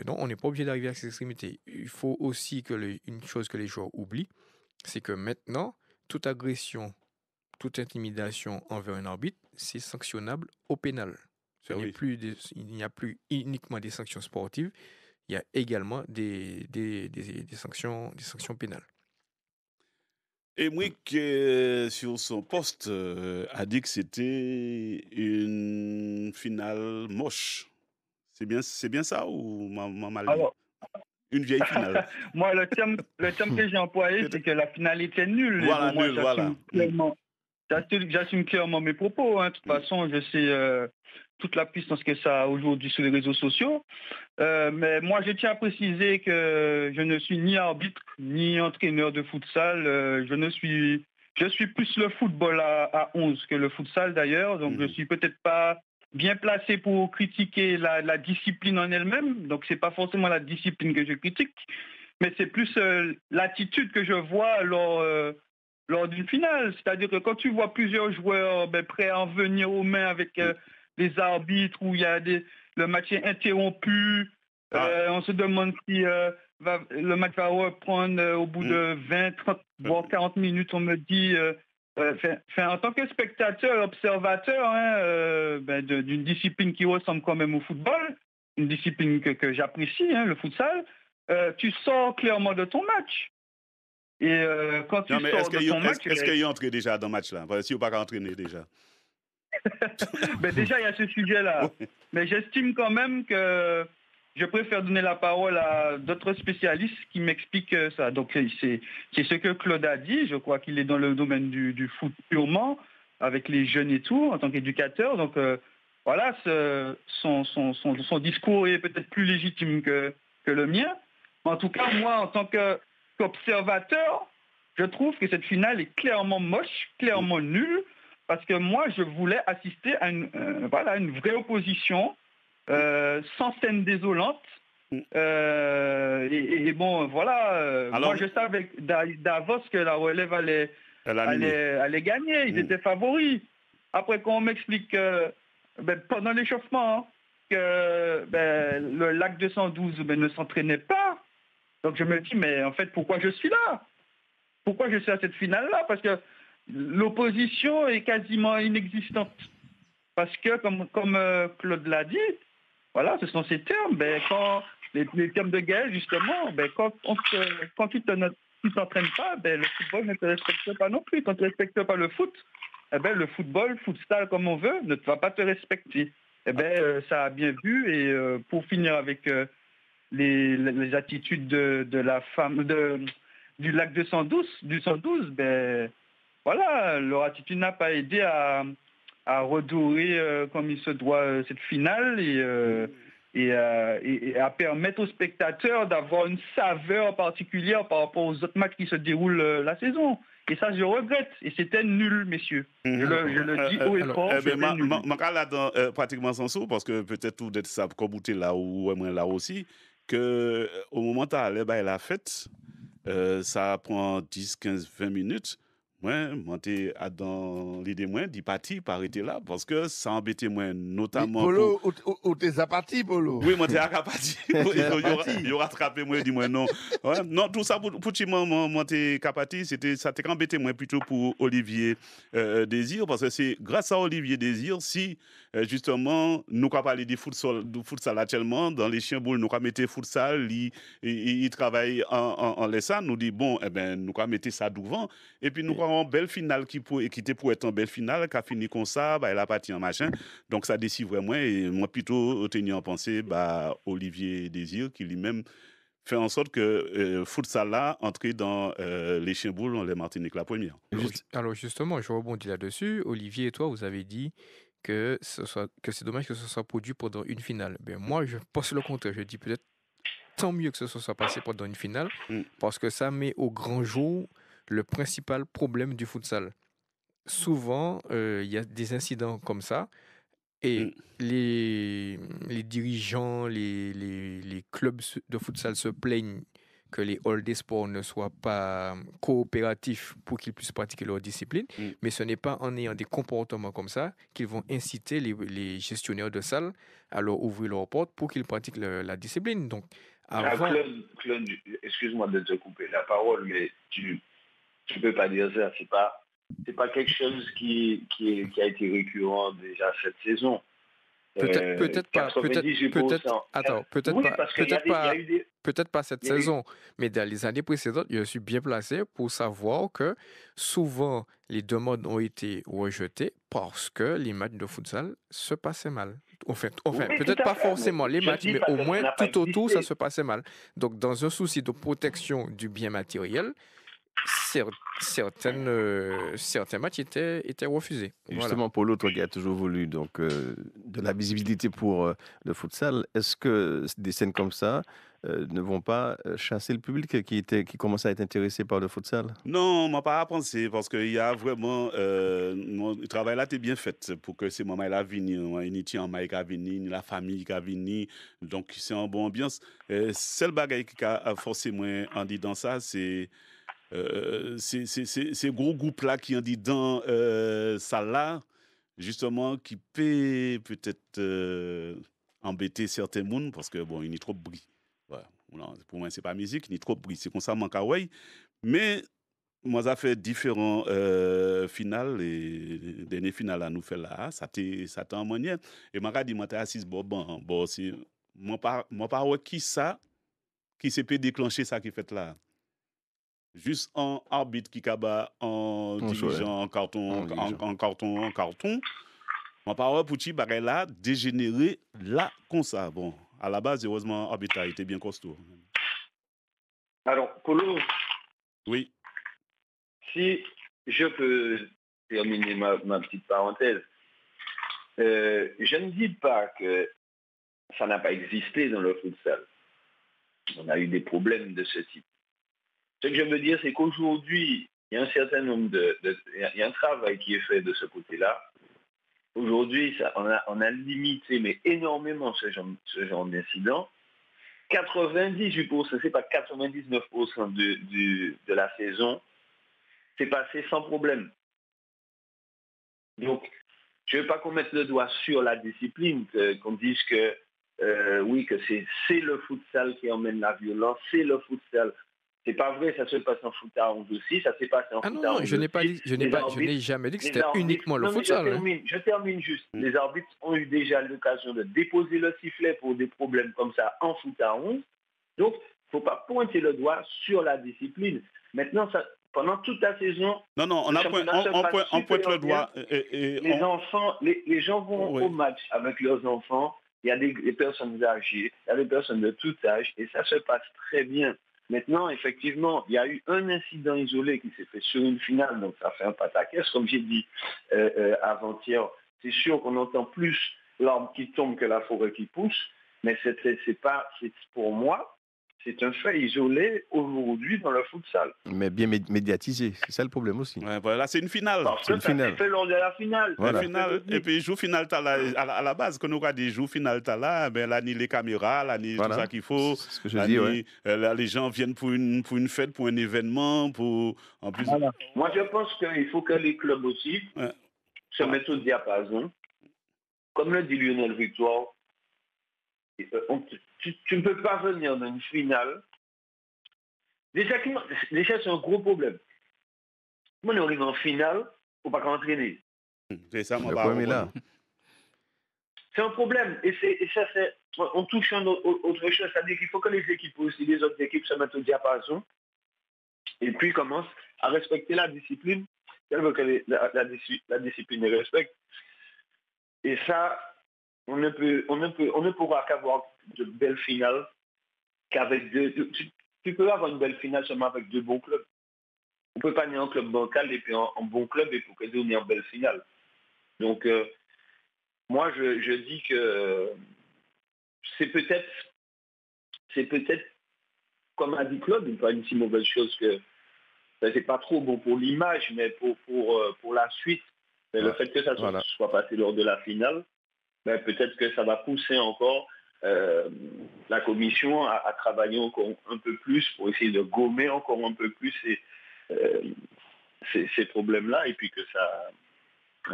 Non, on n'est pas obligé d'arriver à ces extrémités. Il faut aussi une chose que les joueurs oublient, c'est que maintenant, toute agression, toute intimidation envers un arbitre, c'est sanctionnable au pénal. Il n'y a plus uniquement des sanctions sportives, il y a également des sanctions pénales. Et moi, sur son poste, a dit que c'était une finale moche. C'est bien ça ou mal dit? Une vieille finale. Moi, le terme que j'ai employé, c'est que la finale était nulle. Voilà, moi, nul, voilà. J'assume clairement mes propos. Hein. De toute façon, je sais toute la puissance que ça a aujourd'hui sur les réseaux sociaux. Mais moi, je tiens à préciser que je ne suis ni arbitre, ni entraîneur de futsal. Je suis plus le football à 11 que le futsal d'ailleurs. Donc, je suis peut-être pas bien placé pour critiquer la discipline en elle-même. Donc, c'est pas forcément la discipline que je critique, mais c'est plus l'attitude que je vois lors d'une finale. C'est-à-dire que quand tu vois plusieurs joueurs prêts à en venir aux mains avec les arbitres, où il y a le match est interrompu, on se demande si le match va reprendre au bout de 20, 30, voire 40 minutes, on me dit... en tant que spectateur, observateur d'une discipline qui ressemble quand même au football, une discipline que j'apprécie, le futsal, tu sors clairement de ton match. Et quand tu sors de ton match... Est-ce qu'il est entré déjà dans le match là? Si vous n'avez pas entraîné déjà. Déjà, il y a ce sujet-là. Mais j'estime quand même que je préfère donner la parole à d'autres spécialistes qui m'expliquent ça. Donc, c'est ce que Claude a dit. Je crois qu'il est dans le domaine du foot purement, avec les jeunes et tout, en tant qu'éducateur. Donc, voilà, son discours est peut-être plus légitime que le mien. En tout cas, moi, en tant qu'observateur, je trouve que cette finale est clairement moche, clairement nulle, parce que moi, je voulais assister à une vraie opposition, sans scène désolante. Et bon, voilà. Alors, moi, je savais d'avance que la relève allait gagner. Ils étaient favoris. Après, quand on m'explique pendant l'échauffement que le Lac 212 ne s'entraînait pas, donc je me dis, mais en fait, pourquoi je suis là? Pourquoi je suis à cette finale-là? Parce que l'opposition est quasiment inexistante. Parce que, comme Claude l'a dit, voilà, ce sont ces termes. Quand les termes de Gaël, justement, quand tu t'entraînes pas, le football ne te respecte pas non plus. Quand tu ne respectes pas le foot, le football, futsal comme on veut, ne va pas te respecter. Ça a bien vu. Et pour finir avec les attitudes de la femme du Lac 212, voilà, leur attitude n'a pas aidé à redorer comme il se doit cette finale et à permettre aux spectateurs d'avoir une saveur particulière par rapport aux autres matchs qui se déroulent la saison. Et ça, je regrette. Et c'était nul, messieurs. Je le dis haut et fort. Je là pratiquement sans sou, parce que peut-être tout d'être ça, comme vous là ou moi là aussi, qu'au moment où tu allais la fête, ça prend 10, 15, 20 minutes. moi, t'es dans l'idée moins d'y partir, par arrêter là, parce que ça embêtait moins, notamment. Polo, ou t'es à partir, Polo? Oui, moi, t'es à partir. Il aura rattrapé moi, dis-moi non. Ouais, non, tout ça, pour moi, t'es à partir, ça t'a embêté moins plutôt pour Olivier Désir, parce que c'est grâce à Olivier Désir, si, justement, nous avons parlé du futsal actuellement, dans les chiens boules, nous avons mis futsal, il travaille en laissant, nous dit, bon, eh ben, nous avons mis ça devant, et puis nous avons une belle finale qui était pour être une belle finale, qui a fini comme ça, bah, elle a parti en machin. Donc ça décide vraiment, et moi plutôt tenu en pensée, bah, Olivier Désir, qui lui-même fait en sorte que futsal là entrer dans les chiens boules, les Martinique la première. Alors justement, je rebondis là-dessus. Olivier et toi, vous avez dit que c'est dommage que ce soit produit pendant une finale. Ben, moi, je pense le contraire. Je dis peut-être tant mieux que ce soit passé pendant une finale, parce que ça met au grand jour le principal problème du futsal. Souvent, il y a des incidents comme ça, et les dirigeants, les clubs de futsal se plaignent que les halls des sports ne soient pas coopératifs pour qu'ils puissent pratiquer leur discipline, mais ce n'est pas en ayant des comportements comme ça qu'ils vont inciter les gestionnaires de salles à leur ouvrir leurs portes pour qu'ils pratiquent la discipline. Donc, avant... Claude, excuse-moi de te couper la parole, mais tu peux pas dire ça. C'est pas quelque chose qui a été récurrent déjà cette saison. Peut-être pas cette saison, mais dans les années précédentes, je suis bien placé pour savoir que souvent les demandes ont été rejetées parce que les matchs de futsal se passaient mal. Enfin, peut-être pas forcément les matchs, mais au moins tout autour, ça se passait mal. Donc, dans un souci de protection du bien matériel, certains matchs étaient refusés. Justement, voilà. Polo, toi qui as toujours voulu donc, de la visibilité pour le futsal, est-ce que des scènes comme ça ne vont pas chasser le public qui commence à être intéressé par le futsal? Non, on m'a pas pensé, parce qu'il y a vraiment... le travail là, t'es bien fait pour que ces moments-là viennent. Il y a un Mike à venir, la famille qui a venir, donc c'est une bonne ambiance. Seul bagage qui a forcé moi en dit dans ça, c'est... ces gros groupes là qui ont dit dans ça là, justement, qui peut-être embêter certains mondes, parce que bon, il y a trop de bruit. Voilà. Non, pour moi, c'est pas musique, il y a trop de bruit. C'est comme ça, manque à ouais. Mais moi, ça fait différents finales, et les dernières finales à nous faire là, ça t'est en manière. Et m'a dit, moi, t'es assis, bon, c'est moi pas qui s'est peut déclencher ça qui fait là. Juste en arbitre qui kaba en dirigeant en carton. Mon parole pour ti bagay là dégénérer là comme ça. Bon, à la base heureusement l'arbitre a été bien costaud. Alors Polo. Oui. Si je peux terminer ma petite parenthèse, je ne dis pas que ça n'a pas existé dans le futsal. On a eu des problèmes de ce type. Ce que je veux dire, c'est qu'aujourd'hui, il y a un certain nombre il y a un travail qui est fait de ce côté-là. Aujourd'hui, on a limité, mais énormément ce genre d'incidents. 98%, c'est pas 99% de la saison, c'est passé sans problème. Donc, je ne veux pas qu'on mette le doigt sur la discipline, qu'on dise que oui, que c'est le futsal qui emmène la violence, c'est le futsal. C'est pas vrai, ça se passe en foot à 11 aussi, ça s'est passé en foot à 11 aussi. Je n'ai jamais dit que c'était uniquement le futsal. Je termine juste. Les arbitres ont eu déjà l'occasion de déposer le sifflet pour des problèmes comme ça en foot à 11. Donc, il ne faut pas pointer le doigt sur la discipline. Maintenant, pendant toute la saison... Non, on pointe le doigt. Les gens vont au match avec leurs enfants, il y a des personnes âgées, il y a des personnes de tout âge, et ça se passe très bien. Maintenant, effectivement, il y a eu un incident isolé qui s'est fait sur une finale, donc ça fait un pataquès, comme j'ai dit avant-hier. C'est sûr qu'on entend plus l'arbre qui tombe que la forêt qui pousse, mais c'est pour moi, C'est un fait isolé aujourd'hui dans le futsal. Mais bien médiatisé, c'est ça le problème aussi. Ouais, voilà, c'est une finale. C'est une finale. Fait lors de la finale. Voilà. Et puis, jour final, à la base, quand on a dit jour final, ben là, ni les caméras, là, ni tout ça qu'il faut. C'est ce que je dis, ouais. Là, les gens viennent pour une fête, pour un événement, en plus. Voilà. Moi, je pense qu'il faut que les clubs aussi se mettent au diapason. Comme le dit Lionel Victoire, tu ne peux pas venir dans une finale. Déjà c'est un gros problème. Moi, on arrive en finale, il ne faut pas qu'entraîner. C'est ça, mon là. C'est un problème. Et ça, on touche à autre chose. C'est-à-dire qu'il faut que les équipes aussi, les autres équipes se mettent au diapason et puis commencent à respecter la discipline. Elles veulent que la discipline les respecte. Et ça, on ne pourra qu'avoir de belles finales qu'avec tu peux avoir une belle finale seulement avec 2 bons clubs. On ne peut pas venir en club bancal et puis en bon club et pour que donner en belle finale. Donc, moi, je dis que c'est peut-être, comme a dit Claude, pas une si mauvaise chose que c'est pas trop bon pour l'image, mais pour la suite, mais le fait que ça soit passé lors de la finale, ben peut-être que ça va pousser encore la commission à travailler encore un peu plus pour essayer de gommer encore un peu plus ces problèmes-là et puis que ça,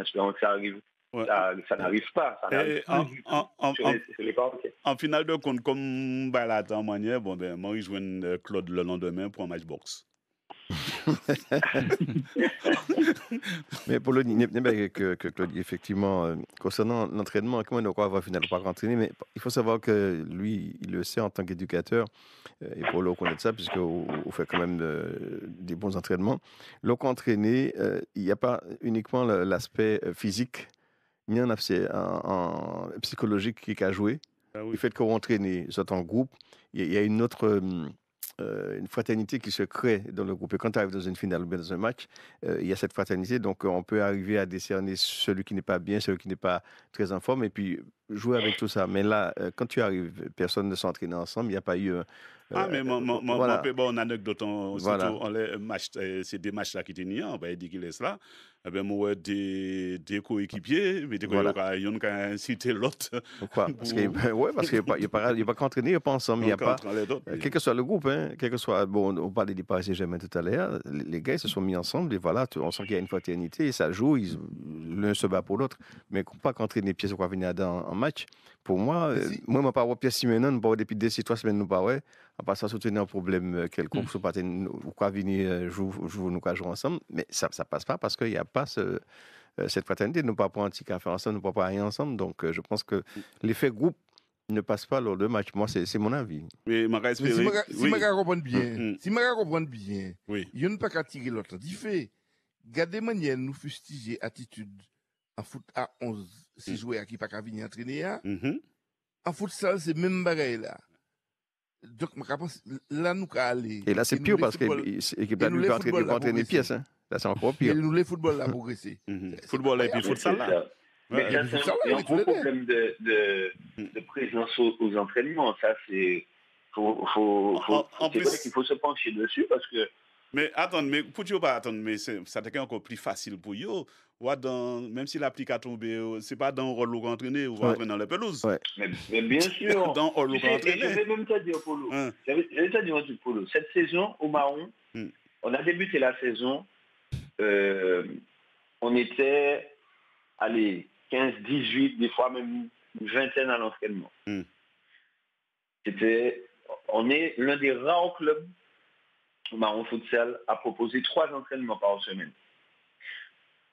espérons que ça arrive. Ouais. Ça n'arrive pas. Ça n'arrive en finale de compte, comme la manière, moi, je joue Claude le lendemain pour un match boxe. Mais pour le que Claude, effectivement, concernant l'entraînement, comment on va finir pas entraîner, mais il faut savoir que lui, il le sait en tant qu'éducateur, et pour le connaître ça, puisqu'on fait quand même des bons entraînements. Donc, entraîner, il n'y a pas uniquement l'aspect physique, il y en a en psychologique qui a joué. Ah oui. Le fait qu'on entraîne, soit en groupe, il y a une autre. Une fraternité qui se crée dans le groupe. Et quand tu arrives dans une finale ou bien dans un match, il y a cette fraternité. Donc, on peut arriver à décerner celui qui n'est pas bien, celui qui n'est pas très en forme, et puis jouer avec tout ça. Mais là, quand tu arrives, personne ne s'entraîne ensemble. Il n'y a pas eu... mais voilà. Bon, anecdote, surtout, c'est des matchs là qui tenaient, on va dire qu'il est là. Eh bien, moi, des coéquipiers, mais des coéquipiers, ils ont cité l'autre. Pourquoi? Parce qu'il n'y a pas qu'entraîner, il n'y a pas ensemble. Il n'y a pas... Quel que soit le groupe, quel que soit... Bon, on parlait du Paris Saint-Germain tout à l'heure, les gars, ils se sont mis ensemble, et voilà, on sent qu'il y a une fraternité, et ça joue, l'un se bat pour l'autre. Mais pas qu'entraîner Pierre quoi venir en match. Pour moi, moi, je ne pas Pierre Simenon, depuis 2-3 semaines, nous pas ouais. On passe à soutenir un problème quelconque, ou quoi venir jouer ensemble. Mais ça ne passe pas parce qu'il n'y a pas cette fraternité. Nous ne pouvons pas prendre un petit café ensemble, nous ne pouvons pas rien ensemble. Donc, je pense que l'effet groupe ne passe pas lors de match. Moi, c'est mon avis. Mais si je comprends bien, il n'y a pas qu'à tirer l'autre. Il fait, gardez manière nous fustiger attitude en foot à 11, si jouer à qui pas qu'à venir entraîner. En futsal, c'est même bagaille là. Donc, là, nous aller. Et là, c'est pire parce que l'équipe là, nous peut entraîner pièces. Là, c'est encore pire. Et nous, les football là, progresser. Football et puis futsal là. Mais ça, c'est un gros problème de présence aux entraînements. Ça, c'est. C'est vrai qu'il faut se pencher dessus parce que. Mais attends, pour tu pas attendre, mais ça devient encore plus facile pour eux. Même si l'applique a tombé, c'est pas dans le rôle entraîné ou entraîner dans la pelouse. Ouais. Mais bien sûr. Dans le rôle entraîné. Je vais même te dire, Polo. Je vais te dire un truc, Polo. Cette saison, au Marron, on a débuté la saison. On était, 15, 18, des fois même une vingtaine à l'entraînement. On est l'un des rares clubs au Marron Futsal à proposer 3 entraînements par semaine.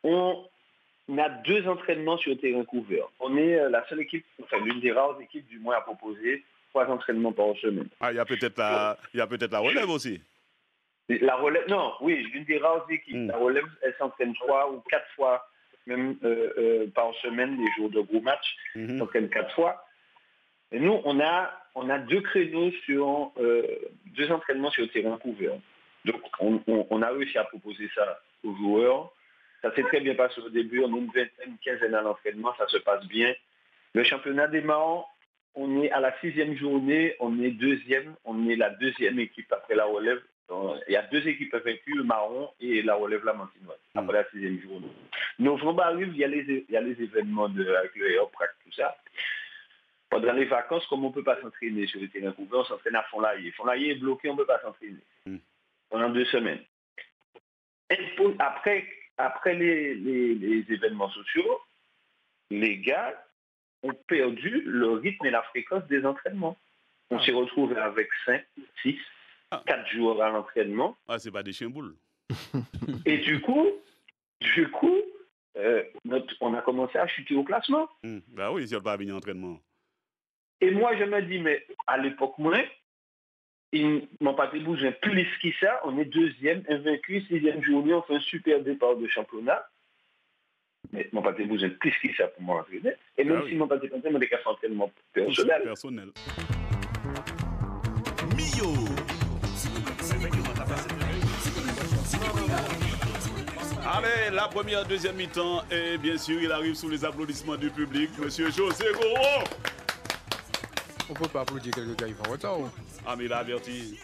On a 2 entraînements sur terrain couvert. On est la seule équipe, enfin l'une des rares équipes du moins à proposer 3 entraînements par semaine. Ah, il y a peut-être la relève aussi. La relève, non, oui, l'une des rares équipes. La relève, elle s'entraîne 3 ou 4 fois même par semaine, les jours de gros match, s'entraîne 4 fois. Et nous, on a 2 créneaux sur 2 entraînements sur le terrain couvert. Donc, on a réussi à proposer ça aux joueurs. Ça s'est très bien passé au début. On a une quinzaine à l'entraînement. Ça se passe bien. Le championnat des Marans, on est à la 6e journée, on est deuxième, on est la deuxième équipe après la relève. Il y a 2 équipes vaincues, le Marron et la relève Lamantinoise, après la 6e journée. Novembre arrive, il y a les événements avec le Airprac, tout ça. Pendant les vacances, comme on ne peut pas s'entraîner sur le terrain couvert, on s'entraîne à Fond-Laillé. Fond-Laillé est bloqué, on ne peut pas s'entraîner pendant 2 semaines. Et après les événements sociaux, les gars ont perdu le rythme et la fréquence des entraînements. On s'est retrouvé avec 5, 6, 4 jours à l'entraînement. Ah, c'est pas des chiens-boules. Et du coup, on a commencé à chuter au classement. Bah oui, si on n'a pas venu à l'entraînement. Et moi, je me dis, mais à l'époque, moi, ils m'ont pas bougé plus que ça. On est deuxième, invaincu, 6e journée, on fait un super départ de championnat. Mais ils m'ont pas bougé plus que ça pour m'entraîner. Et même s'ils m'ont pas dépenté, mais des cas d'entraînement personnel. Mio. Allez, la première, deuxième mi-temps, et bien sûr, il arrive sous les applaudissements du public, Monsieur José Goro. On peut pas applaudir quelqu'un qui arrive en retard. Ah, mais il a averti.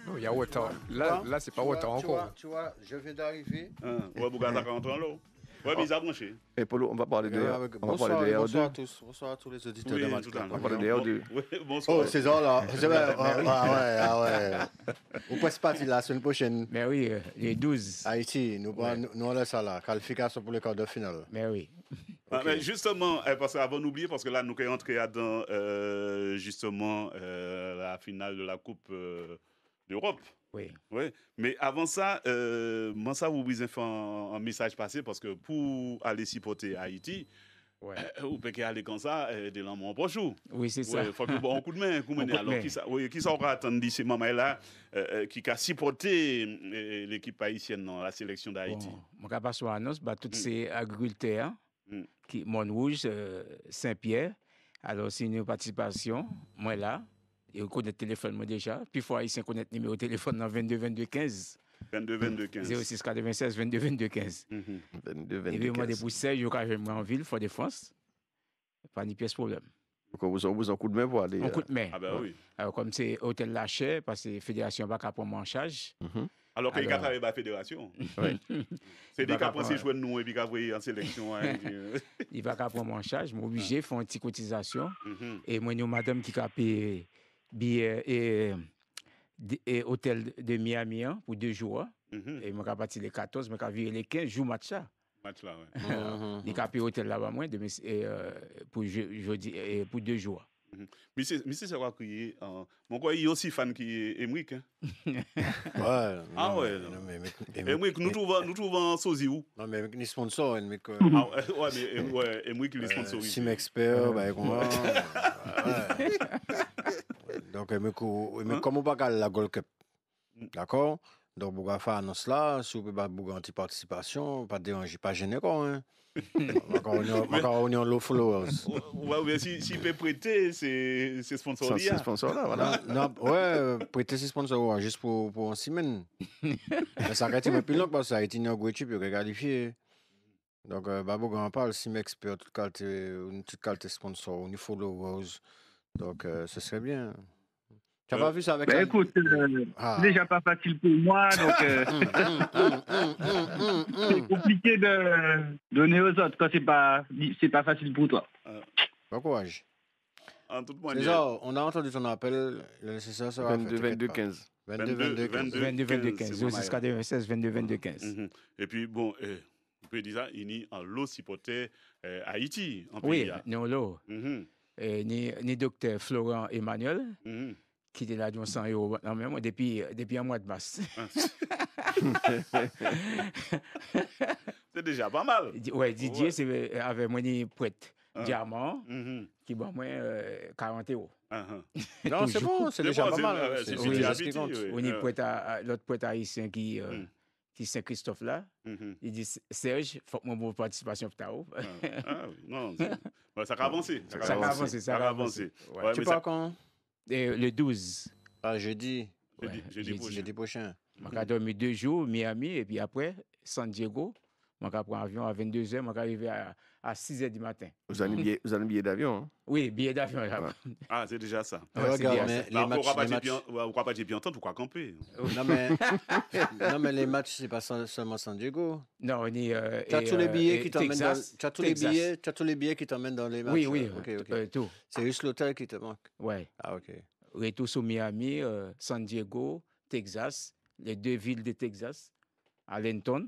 Non, il y a retard. Là, c'est pas retard encore. Tu vois, je viens d'arriver. Ouais, Bougata rentre en l'eau. Ouais, mais ils ont branché. Et Polo, on va parler de R2. Bonsoir à tous. Bonsoir à tous les auditeurs de Match Club. On va parler de R2. Bonsoir. Oh, c'est ça là. Ah ouais. On passe partir la semaine prochaine. Mais oui, les 12. Haïti, nous on laisse ça là. Qualification pour le quart de finale. Mais oui. Okay. Mais justement, parce qu'avant d'oublier, parce que là, nous sommes entrés dans justement la finale de la Coupe d'Europe. Oui. Mais avant ça, moi, ça vous besoin faire un message passé parce que pour aller supporter Haïti, vous pouvez aller comme ça, de l'homme proche. Oui, c'est ça. Il faut que bon, un coup de main. Alors, qui ça aura attendu ces moments-là qui a supporté l'équipe haïtienne dans la sélection d'Haïti? Bon, je passe sur l'annonce, tous ces agriculteurs, Montrouge, Saint-Pierre, alors c'est une participation, moi là. Et on connaît le téléphone moi déjà. Puis il faut haïtien connaître le numéro de téléphone dans 22 22 15. 22 22 15. 06 96 22 22 15. 22 22 15. Et puis moi, des pousseurs, je vais en ville, Fort de France. Pas ni pièce problème. Donc vous avez un coup de main pour aller. Un coup de main. Ah ben oui. Alors comme c'est hôtel Lachet, parce que la fédération va pas prendre en charge. Alors qu'il y a travaillé avec la fédération. C'est des cas pensés jouer nous et puis qu'après en sélection. Il va pas prendre en charge, mais obligé de faire une petite cotisation. Et moi, nous, madame qui a payé billet et hôtel de Miami pour 2 jours. Et moi, je suis parti les 14, mais je suis viré les 15 jours match là. Match là, Il a payé hôtel là-bas, moi, pour 2 jours. Mais c'est quoi qui mon quoi il est aussi fan qui est Emric. Ouais. Ah ouais. Emric nous trouvons sosie où? Non mais les sponsors Emric. Ouais, Emric il est sponsorisé. Sim Expert comment. Donc Emric comme on pas la Gold Cup. D'accord? Donc vous faire annonce là, si vous pouvez pas une petite participation, pas déranger, pas gêner quoi hein. On est en low followers. Ouais, si peut prêter, c'est sponsor là. C'est sponsor là, voilà. Non, prêter ses sponsors juste pour une semaine. Ça a été plus long parce que ça a été une équipe qui est qualifiée. Donc, Babou en parle, si m'expert, toute qualité sponsor, on est followers. Donc, ce serait bien. Tu n'as pas vu ça avec écoute, c'est déjà pas facile pour moi, donc c'est compliqué de donner aux autres quand c'est pas facile pour toi. Bon courage. En toute manière. Déjà, on a entendu ton appel, le nécessaire sera 22 22 15. 22 22 15. 06 96 22 22 15. Et puis bon, on peut dire ça, il y a un lot supporter Haïti. Oui, non lot. Ni docteur Florent Emmanuel. Qui était là, 100 € non, mais moi, depuis un mois de mars. C'est déjà pas mal. Oui, Didier, c'est avec moi, ni prête diamant, qui bat moi 40 €. Non, c'est bon, c'est déjà pas mal. On est prête à l'autre prête haïtien qui est Saint-Christophe là. Il dit Serge, il faut que mon participation pour ta non, ça va avancer. Ça va avancer. Tu pars quand? Le 12. Ah, jeudi. Jeudi prochain. Jeudi prochain. Je vais dormir 2 jours, Miami, et puis après, San Diego, Moi, je prends avion à 22h, moi, j'arrive à 6h du matin. Vous avez un billet d'avion, hein? Oui, billet d'avion. Ah, c'est déjà ça. Ouais, regarde, mais les matchs... Vous croyez pas que bien entendre ou quoi camper? Non, mais les matchs, c'est pas seulement San Diego. Non, on est... Tu as tous les billets qui t'emmènent dans... Texas. Tu as tous les billets qui t'emmènent dans les matchs? Oui, OK. Tout. C'est juste l'hôtel qui te manque? Oui. Ah, OK. Retour sur Miami, San Diego, Texas, les 2 villes de Texas, Arlington.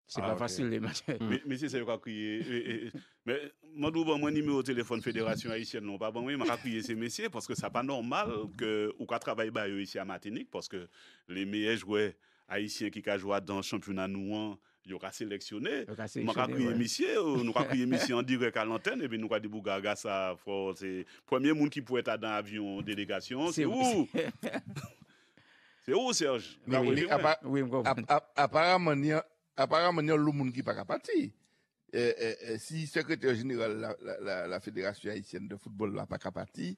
C'est pas facile les matchs. Mais c'est ça qu'on a crié. Mais moi, je mon numéro au téléphone Fédération haïtienne, non pas bon, mais je crié ces messieurs parce que c'est pas normal que ou qu'on travaille ici à Martinique parce que les meilleurs joueurs haïtiens qui ont joué dans le championnat nouan, ils ont sélectionné. Nous avons crié messieurs en direct à l'antenne et puis nous avons dit Bougaga ça c'est le premier monde qui pourrait être dans l'avion délégation. C'est où? C'est où, Serge? Apparemment, il y a le monde qui n'est pas parti. Si le secrétaire général de la Fédération haïtienne de football n'a pas parti,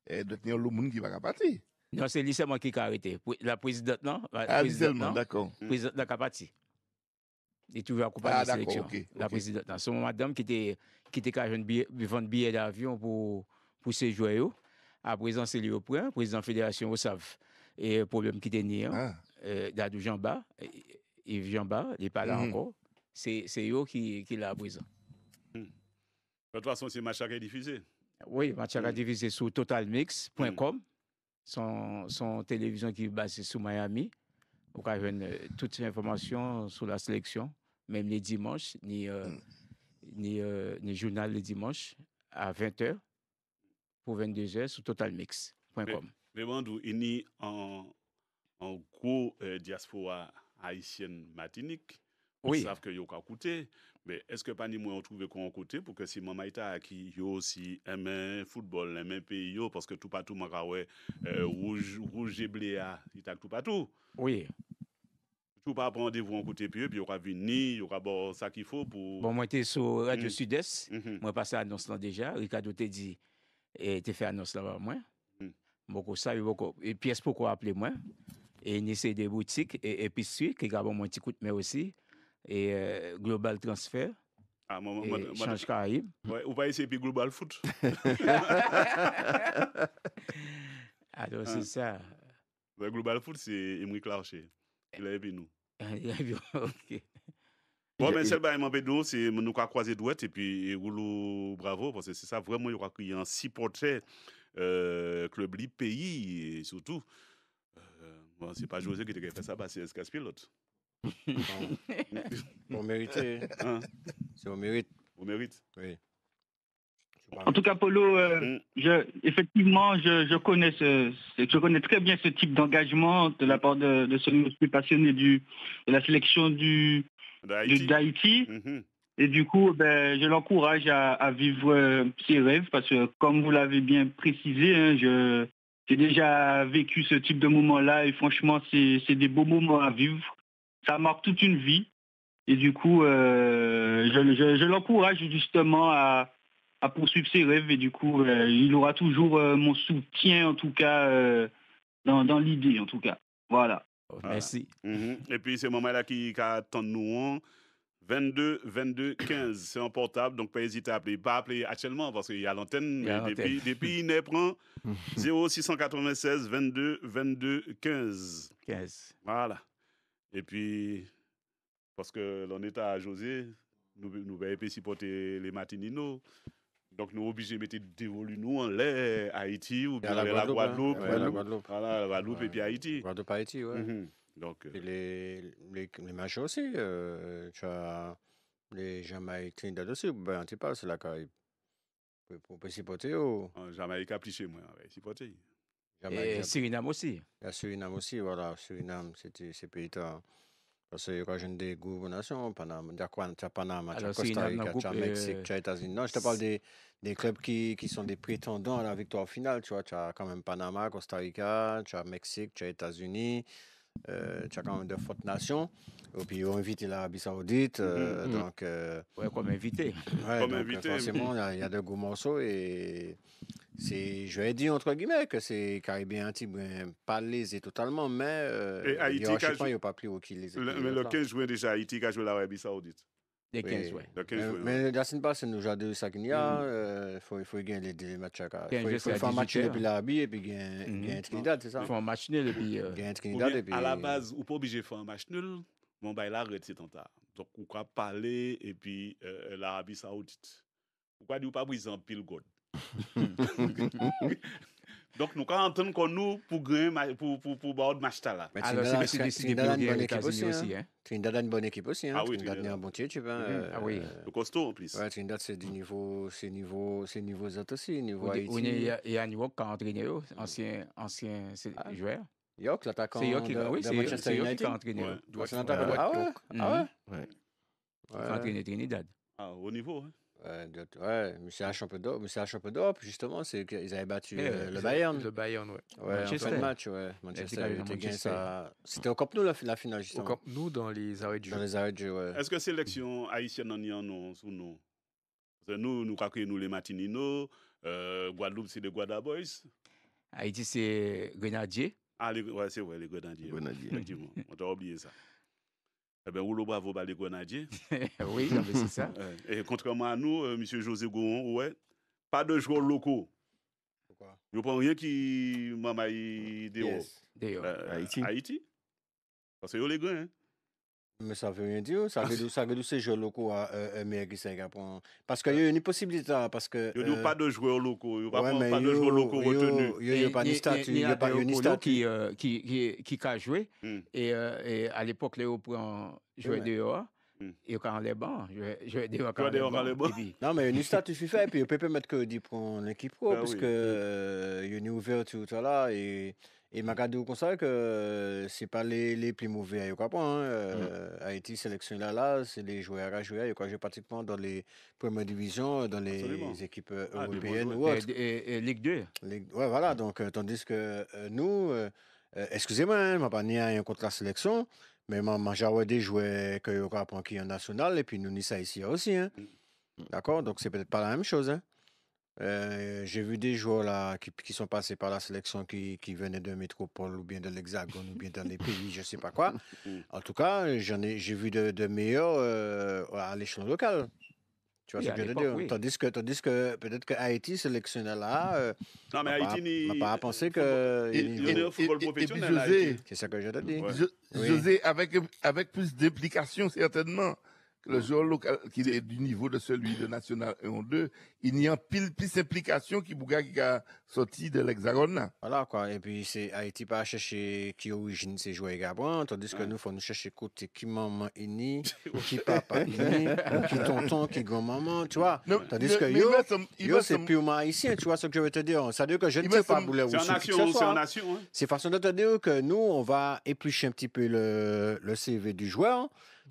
il doit y avoir le monde qui n'est pas parti. Non, c'est lui qui a arrêté. La présidente, non? Ah, seulement, d'accord. La présidente n'a pas parti. Il est toujours accompagné de la sélection. La présidente. C'est une madame qui était vendre billet d'avion pour ces joueurs. À présent, c'est lui au point. Le président de la Fédération, vous savez. Et le problème qui était né, Dadou Jamba. Yves Jamba, il n'est pas là encore. C'est eux qui l'a à présent. De toute façon, c'est Machaka diffusé. Oui, Machaka diffusé sur totalmix.com. Son télévision qui est basée sur Miami. Vous pouvez avoir toutes les informations sur la sélection, même les dimanches, ni journal les dimanches à 20h pour 22h sur totalmix.com. Mais Mandou, il y a en gros diaspora haïtienne Martinique. Ils savent que yo ka coûté, mais est-ce que pas ni moi on trouve qu'on côté pour que si maman ita qui yo aussi aime football, aime pays yo parce que tout partout maka ouais rouge et blé il t'a tout partout. Oui. Tout pas prendre rendez-vous en côté puis yo ka venir, yo ka bon ça qu'il faut pour. Bon moi j'étais sur Radio Sud-Est, moi passé annonce là déjà, Ricardo t'a dit et t'ai fait annonce là moi. Beaucoup ça et pièce pourquoi appeler moi. Et il essaie des boutiques et épiceries qui gardent mon petit coup de main aussi. Et Global Transfer. Et Change Caraïbes. Ouais, ou pas essayer puis Global Foot. Alors, c'est ça. Ouais, Global Foot, c'est Emery Clarché. Il a aimé nous. OK. Bon, mais celle-là, il c'est nous avons croisé douette et puis Roulou, bravo, parce que c'est ça, vraiment, il y aura crié un supporter club libre pays et surtout. Bon, c'est pas José qui t'a fait ça, c'est Escas Pilote. On mérité. C'est au mérite. Au mérite. Oui. En tout cas, Polo, effectivement, je connais très bien ce type d'engagement de la part de celui qui est passionné de la sélection d'Haïti. Et du coup, je l'encourage à vivre ses rêves parce que, comme vous l'avez bien précisé, j'ai déjà vécu ce type de moment-là et franchement, c'est des beaux moments à vivre. Ça marque toute une vie. Et du coup, je l'encourage justement à poursuivre ses rêves. Et du coup, il aura toujours mon soutien, en tout cas, dans l'idée, en tout cas. Voilà. Merci. Et puis, c'est moment-là qui attend nous. 22 15, c'est un portable, donc pas hésiter à appeler. Pas appeler actuellement parce qu'il y a l'antenne, mais depuis il prend 0696 22 15. Voilà. Et puis, parce que l'on est à José, nous va supporter les Martininos. Donc nous obligés de mettre dévolu nous en l'air Haïti ou bien la Guadeloupe. Voilà, la Guadeloupe et puis Haïti. Guadeloupe, Haïti, ouais. Donc, et les matchs aussi, tu as les Jamaïcains aussi, ben tu passes la Caraïbe. Pour supporter. Jamaïque a pris chez moi, supporter. Et Suriname aussi. Il Suriname aussi, voilà. Suriname, c'est pays-là. Parce qu'il y a des gouvernements, Panama, tu as Panama, tu as Costa Rica, tu as Mexique, tu as États-Unis. Non, je te parle des clubs qui sont des prétendants à la victoire finale. Tu vois, tu as quand même Panama, Costa Rica, tu as Mexique, tu as États-Unis. Tu as quand même de fortes nations. Et puis, ils ont invité l'Arabie Saoudite. Donc, comme invité. Ouais, comme invité. Forcément, il y a de gros morceaux. Et je vais dire entre guillemets que c'est Caribéen Antibes, pas lésé totalement, mais Haïti, je pense qu'il pas plus haut qu'il les mais le 15 juin déjà, Haïti qui a joué l'Arabie Saoudite. Le 15, oui. Le 15 juin. Mais la semaine passée, nous avons deux Sakinia, il faut gagner les matchs. Il faut faire un match depuis l'Arabie et puis gagner Trinidad, c'est ça? Il faut un match nul et puis. Gagner Trinidad et puis. À la base, ou pas obligé de faire un match nul, bon, bah, il arrête c'est tard. Donc, on va parler et puis l'Arabie Saoudite. Pourquoi dire pas brisé en pile god? Donc, nous allons entendre qu'on nous pour gagner pour bord match là. Alors, c'est décidé de une bonne équipe aussi. Trinidad a une bonne équipe aussi. Ah oui, Trinidad a un bon titre, tu vois. Ah oui. Le costaud en plus. Ouais, Trinidad, c'est du niveau, c'est niveau autres aussi, niveau Haïti. Il y a New York qui a entraîné ancien joueur. York, l'attaquant de Manchester United qui a entraîné. C'est l'attaquant de Ouais. Il a entraîné Trinidad. Ah, au niveau, hein. Ouais, monsieur un champion d'Europe, justement, c'est qu'ils avaient battu le Bayern. Le Bayern, ouais. Ouais, en fin de match, ouais. Manchester était gagné ça. C'était au Camp Nou la finale, justement. Au Camp Nou dans les arrêts de jeu. Dans les arrêts de jeu, ouais. Est-ce que sélection haïtienne en y en a sous nous? Parce que nous croyons nous les Martininos, Guadeloupe, c'est les Guada Boys. Haïti, c'est Grenadier. Ah, ouais, c'est vrai, les Grenadiers. Effectivement, on t'a oublié ça. Eh bien, Rouleau Bravo, les Grenadiers. Oui, c'est ça. Et contrairement à nous, M. José Gouron, ouais, pas de joueurs locaux. Pourquoi? Je ne prends rien qui m'a dit Haïti. Parce que c'est les grands, hein. Mais ça veut rien dire. Ça veut dire ces joueurs locaux à Amérique. Parce qu'il y a une possibilité. Parce que. Il n'y a pas de joueurs locaux. Il n'y a pas de joueurs locaux retenus. Il n'y a pas de statut. Il n'y a pas de statut. Qui a joué. Et à l'époque, Léo prend jouer dehors. Et quand les bancs, je dehors quand les bancs. Non, mais il y a une statut FIFA. Et puis, on peut mettre que dit pour l'équipe pro. Parce qu'il y a une ouverture tout là. Et Macadou constate que c'est pas les plus mauvais à comprendre. Haïti sélection là, c'est les joueurs à jouer. Il y a pratiquement dans les premières divisions, dans les équipes européennes ou autres. Et Ligue 2. Ouais, voilà. Donc, tandis que nous, excusez-moi, je ne pas ni rien contre la sélection, mais j'ai des joueurs que qui en national et puis nous ni ça ici aussi. Hein. D'accord? Donc, c'est peut-être pas la même chose. Hein. J'ai vu des joueurs là qui sont passés par la sélection qui venaient de métropole ou bien de l'Hexagone ou bien dans les pays, je sais pas quoi. En tout cas, j'ai vu de meilleurs à l'échelon local. Tu vois ce que je veux dire? Oui. Tandis que peut-être que Haïti sélectionnait là. Non, mais Haïti n'a pas à penser que. Il y a un football professionnel. C'est ça que je te dis. José, avec plus d'implication, certainement. Le joueur local qui est du niveau de celui de National 1 ou 2, il y a plus d'implication qui a sorti de l'Hexagone. Voilà quoi. Et puis c'est Haïti pas chercher qui origine ces joueurs Gabon, tandis que nous faut nous chercher côté qui maman ini, qui papa ini, qui tonton, qui grand-maman, tu vois. Tandis que yo c'est purement haïtien, tu vois ce que je veux te dire. Ça veut dire que je ne sais pas bouler ou c'est en nation. C'est façon de te dire que nous on va éplucher un petit peu le CV du joueur.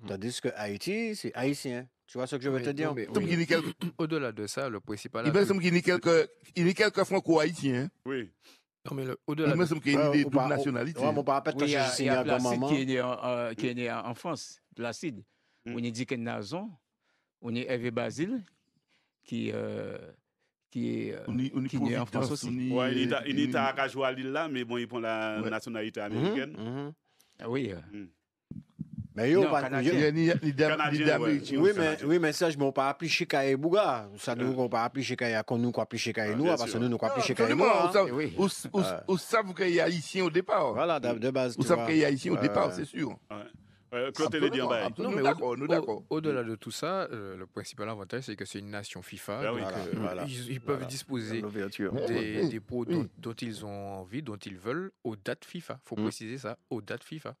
Tandis que Haïti, c'est haïtien. Tu vois ce que je veux te dire? Au-delà de ça, le principal. Il me semble qu'il y a quelques franco-haïtiens. Oui. Non, mais au-delà. Il me semble qu'il y a une double nationalité. Il y a Placide qui est né en France. Placide. On est dit que Nazon. On est Hervé Basile qui est né en France aussi. Oui, il est à jouer à Lille là, mais bon, il prend la nationalité américaine. Oui. Mais yo, oui, mais ça, je ne vais pas appliquer Kaye Bouga. Ça ne va pas appliquer Kaye qu'on nous applique Kaye nous, parce que nous pas appliquer Kaye nous. Vous savez qu'il y a haïtien au départ. Voilà, de base. Vous savez qu'il y a haïtien au départ, c'est sûr. Au-delà de tout ça, le principal avantage, c'est que c'est une nation FIFA. Donc, ils peuvent disposer des pros dont ils ont envie, dont ils veulent, aux dates FIFA. Il faut préciser ça, aux dates FIFA.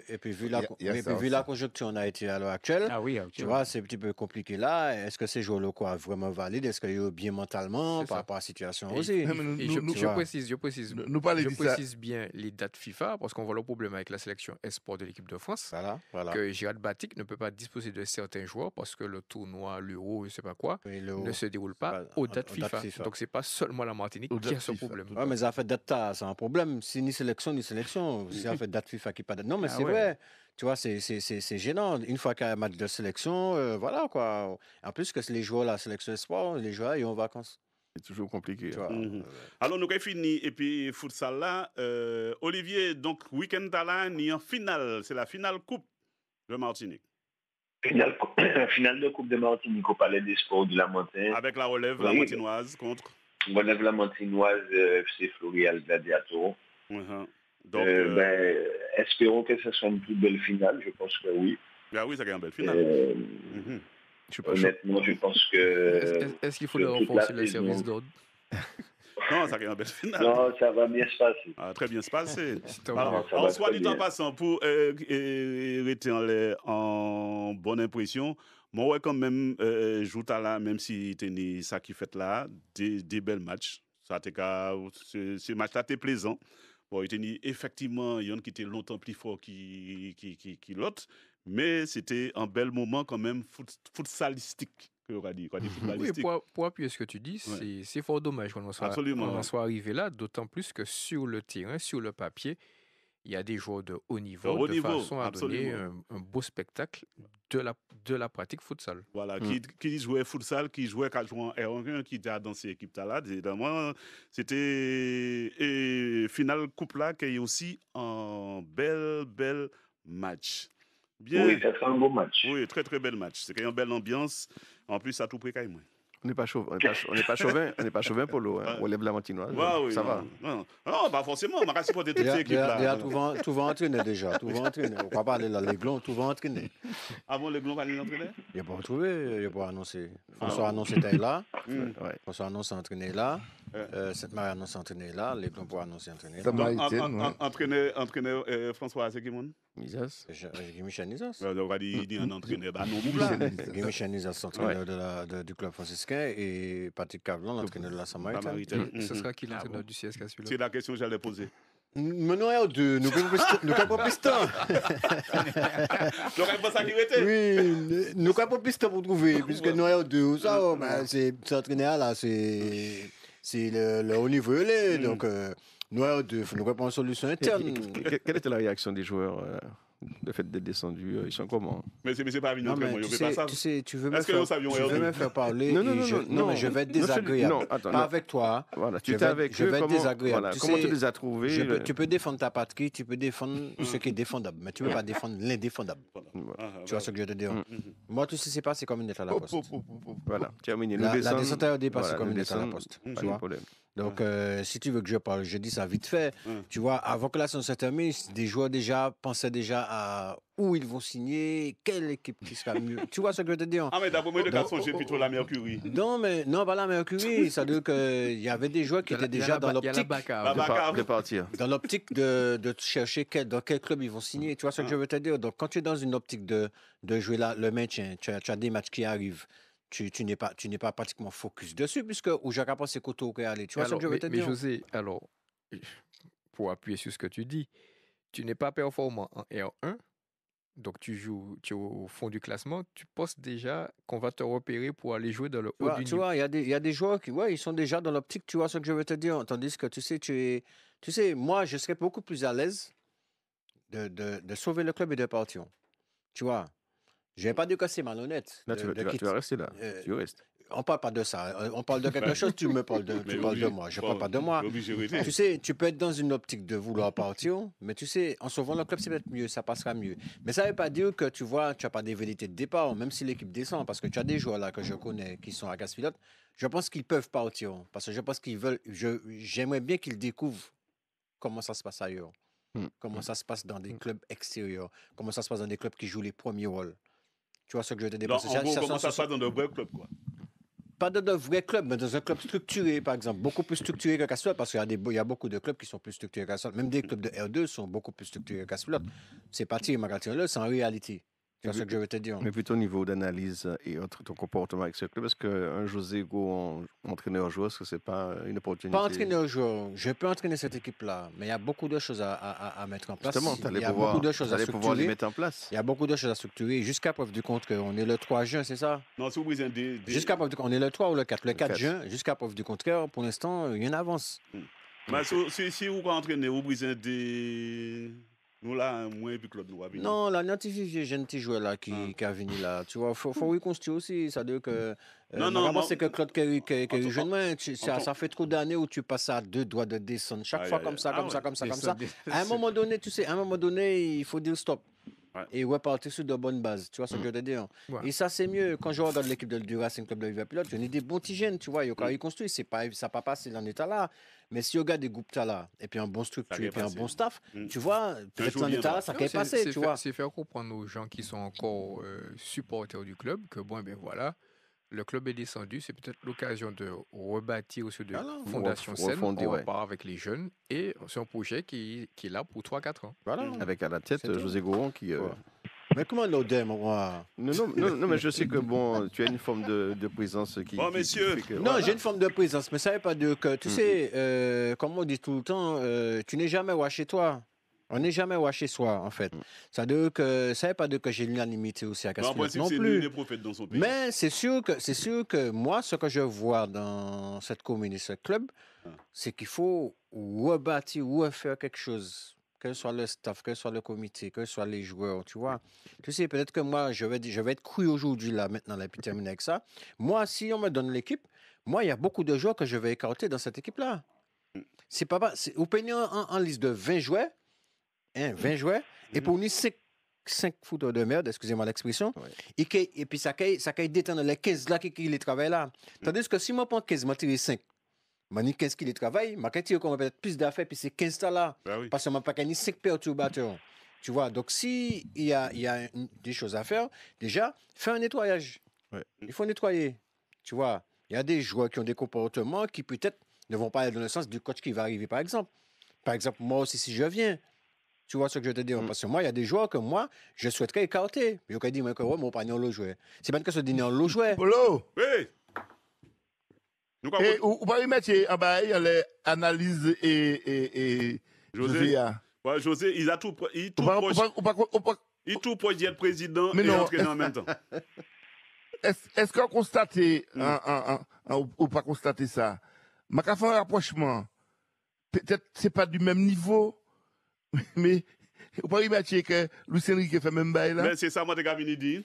Et puis, vu la conjoncture en Haïti à l'heure actuelle, tu vois, c'est un petit peu compliqué là. Est-ce que ces joueurs locaux sont vraiment valides? Est-ce qu'ils sont bien mentalement par rapport à la situation aussi? Je précise bien les dates FIFA, parce qu'on voit le problème avec la sélection Esport de l'équipe de France. Voilà. Que Gérard Batik ne peut pas disposer de certains joueurs parce que le tournoi, l'Euro, je ne sais pas quoi, ne se déroule pas aux dates FIFA. Donc, ce n'est pas seulement la Martinique qui a ce problème. Oui, mais ça fait date, c'est un problème. C'est ni sélection, ni sélection. Ça fait date FIFA qui pas date. Non, mais c'est vrai. Tu vois, c'est gênant. Une fois qu'il y a un match de sélection, voilà quoi. En plus, que les joueurs, la sélection sport, les joueurs, ils sont en vacances. C'est toujours compliqué. Alors, nous avons fini, et puis, futsal là. Olivier, donc, week-end là, ni en finale. C'est la finale Coupe de Martinique. Finale de Coupe de Martinique au Palais des Sports de la Montagne. Avec la relève, la Montinoise contre. Relève la Montinoise, FC Floréal Gladiator. Donc, espérons que ce soit une plus belle finale, je pense que oui. Ah oui, ça une belle finale. Honnêtement, je pense que. Est-ce qu'il faut le renforcer le service d'ordre? Non, ça une belle finale. Non, ça va bien se passer. Très bien se passer. Alors, soit dit en passant, pour rester en bonne impression, moi, quand même, joue là, même si tu ça qui fait là, des belles matchs. Ce match-là était plaisant. Bon, il était effectivement, il y en a qui était longtemps plus fort qui l'autre, mais c'était un bel moment quand même futsalistique. Oui, pour appuyer ce que tu dis, c'est fort dommage qu'on en soit arrivé là, d'autant plus que sur le terrain, sur le papier, il y a des joueurs de haut niveau, façon à donner un beau spectacle de la pratique futsal. Voilà, qui jouait futsal, qui jouait en R1, qui était dans ces équipes-là, évidemment, c'était finale coupe là, qui est aussi un bel match. Bien. Oui, c'est un beau match. Oui, très très bel match. C'est une belle ambiance. En plus, à tout près, quand même. On n'est pas chauvin, Polo. On relève la Montinoise. Oui, ça va. Non, pas forcément. On va supporter toutes ces équipes-là. Tout va entraîner déjà. Tout va entraîner. On ne va pas aller là, les Glons, tout va entraîner. Avant les Glons, va aller entraîner? Il n'y a pas retrouvé, il n'y a pas annoncé. François annonce était là. François annonce entraîner là. Sainte-Marie annonce entraîner là. Les Glons pour annoncer entraîner là. Entraîneur François, c'est qui mon? Nizas. Michel Nizas. On va dire un entraîneur. Michel Nizas, entraîneur du club franciscain, et Patrick Cavlan, l'entraîneur de la Samaritaine. Ce sera qui l'entraîneur du CSK celui-là? C'est la question que j'allais poser. Mais non, il y a deux. Nous n'avons pas plus de temps. Nous n'avons pas ça qui était. Oui, nous n'avons pas plus de temps pour trouver, puisque nous avons deux. Ça, c'est entraîneur là, c'est le haut niveau. Donc, nous avons deux. Il faut nous répondre à une solution interne. Quelle était la réaction des joueurs? Le fait d'être descendu, ils sont comment? Mais c'est pas une entraînement, je ne pas ça. Tu veux me faire parler? Non, mais je vais être désagréable. Non, attends, pas avec toi. Voilà, tu étais avec eux. Je vais être désagréable. Voilà, comment tu les as trouvés? Tu peux défendre ta patrie, tu peux défendre ce qui est défendable, mais tu ne peux pas défendre l'indéfendable. Tu vois ce que je veux te dire? Moi, tout ce qui s'est passé, c'est comme une lettre à la poste. Voilà, terminé. La descente à départ, c'est comme une lettre à la poste. Tu vois? Donc, si tu veux que je parle, je dis ça vite fait. Tu vois, avant que la saison se termine, des joueurs pensaient déjà à où ils vont signer, quelle équipe qui sera mieux. Tu vois ce que je veux te dire? Ah, mais d'abord, moi, de cas, j'ai plutôt la Mercury. Non, pas la Mercury. Ça veut dire qu'il y avait des joueurs qui étaient déjà dans l'optique de partir. Dans l'optique de chercher dans quel club ils vont signer. Tu vois ce que je veux te dire? Donc, quand tu es dans une optique de jouer le maintien, tu as des matchs qui arrivent. Tu n'es pas pratiquement focus dessus, puisque au Jacapon, c'est Koto qui est allé. Tu vois ce que je veux te dire? Mais José, alors, pour appuyer sur ce que tu dis, tu n'es pas performant en R1, donc tu es au fond du classement, tu penses déjà qu'on va te repérer pour aller jouer dans le haut du niveau. Tu vois, il y a des joueurs qui, ils sont déjà dans l'optique, tu vois ce que je veux te dire, tandis que tu sais, moi, je serais beaucoup plus à l'aise de sauver le club et de partir. Tu vois? Je ne vais pas dire que c'est malhonnête. Là, tu vas rester là. Tu restes. On ne parle pas de ça. On parle de quelque chose, tu parles de moi. Je ne parle pas de moi. Tu sais, tu peux être dans une optique de vouloir partir, mais tu sais, en sauvant le club, c'est peut-être mieux, ça passera mieux. Mais ça ne veut pas dire que tu n'as pas des vérités de départ, même si l'équipe descend, parce que tu as des joueurs là que je connais qui sont à Gaspilote. Je pense qu'ils peuvent partir, parce que je pense qu'ils veulent. J'aimerais bien qu'ils découvrent comment ça se passe ailleurs, comment ça se passe dans des clubs extérieurs, comment ça se passe dans des clubs qui jouent les premiers rôles. Tu vois ce que je veux te dire? En gros, comment ça se passe dans de vrais clubs, quoi? Pas dans de vrais clubs, mais dans un club structuré, par exemple. Beaucoup plus structuré que Castellot, parce qu'il y a beaucoup de clubs qui sont plus structurés que Castellot. Même des clubs de R2 sont beaucoup plus structurés que Castellot. C'est pas Thierry Magaltier, c'est en réalité. C'est ce que je veux te dire. Mais plutôt au niveau d'analyse et autres, ton comportement avec ce club, est-ce qu'un José Go, entraîneur-joueur, est-ce que ce n'est pas une opportunité? Pas entraîneur-joueur. Je peux entraîner cette équipe-là, mais il y a beaucoup de choses à mettre en place. Justement, il y a beaucoup de choses à pouvoir les mettre en place. Il y a beaucoup de choses à structurer. Jusqu'à preuve du compte qu'on est le 3 juin, c'est ça? Non, c'est Brisant des... Jusqu'à preuve du compte, on est le 3 ou le 4? Le 4 juin, jusqu'à preuve du contraire, pour l'instant, rien n'avance. Mais si vous entraînez, vous Brisant des... Nous là, moins et puis Claude nous va venir. Non, la notifié, j'ai un petit joueur là qui a venu là. Tu vois, faut reconstruire aussi. Ça veut dire que. Non, c'est que Claude qui est jeune, ça fait trop d'années où tu passes à 2 doigts de descendre. Chaque fois comme ça. À un moment donné, tu sais, il faut dire stop. Et repartir sur de bonnes bases. Tu vois ce que je veux dire? Et ça, c'est mieux. Quand je regarde l'équipe du Racing Club de River-Pilote, je n'ai des bons petits jeunes, tu vois. Ils ont construit. Ça n'a pas passé dans l'état là. Mais si on regarde des groupes là, et puis un bon structure, et puis un bon staff, tu vois, peut-être dans l'état là, ça peut passer, tu vois. C'est faire comprendre aux gens qui sont encore supporters du club que, bon, ben voilà, le club est descendu, c'est peut-être l'occasion de rebâtir sur de fondations saines. On repart avec les jeunes et c'est un projet qui est là pour 3-4 ans. Voilà. Avec à la tête José Goron qui... Mais comment l'ODEM, moi? Non, mais je sais que bon, tu as une forme de présence qui... Bon, messieurs... Non, j'ai une forme de présence, mais ça ne veut pas dire que... Tu sais, comme on dit tout le temps, tu n'es jamais roi chez toi. On n'est jamais roi chez soi, en fait. Ça ne veut pas dire que j'ai l'unanimité aussi à Castellet non plus. Les prophètes dans son pays. Mais c'est sûr que moi, ce que je vois dans cette commune et ce club, c'est qu'il faut rebâtir, refaire quelque chose. Que ce soit le staff, que ce soit le comité, que ce soit les joueurs, tu vois. Tu sais, peut-être que moi, je vais être cru aujourd'hui, là, maintenant, là, puis terminer avec ça. Moi, si on me donne l'équipe, moi, il y a beaucoup de joueurs que je vais écarter dans cette équipe-là. C'est pas... Vous prenez en liste de 20 joueurs, 20 joueurs, et pour nous, 5 fouteurs de merde, excusez-moi l'expression, et puis ça caille détendre les 15 là qui les travaillent là. Tandis que si moi, je prends 15, je tire 5. Je dis 15 qui les travaillent, je vais tirer peut-être plus d'affaires, puis c'est 15 là. Parce que je n'ai pas gagné 5 perturbateurs. Tu vois, donc s'il y a des choses à faire, déjà, fais un nettoyage. Il faut nettoyer. Tu vois, il y a des joueurs qui ont des comportements qui peut-être ne vont pas aller dans le sens du coach qui va arriver, par exemple. Par exemple, moi aussi, si je viens, tu vois ce que je te dis? Parce que moi, il y a des joueurs que moi, je souhaiterais écarter. Je vais dire que mon panier le joueur. C'est pas une question de dîner en le joueur. Polo! Oui! Et ou pas y mettre en bas, il y a les analyses et José. Ouais, José, il a tout pour être président et entraîner en même temps. Est-ce qu'on constate ou pas constater ça? Ma fait un rapprochement. Peut-être c'est pas du même niveau, mais vous pouvez imaginer que Lucien Riquet fait même bail là. Mais c'est ça, moi, je dire.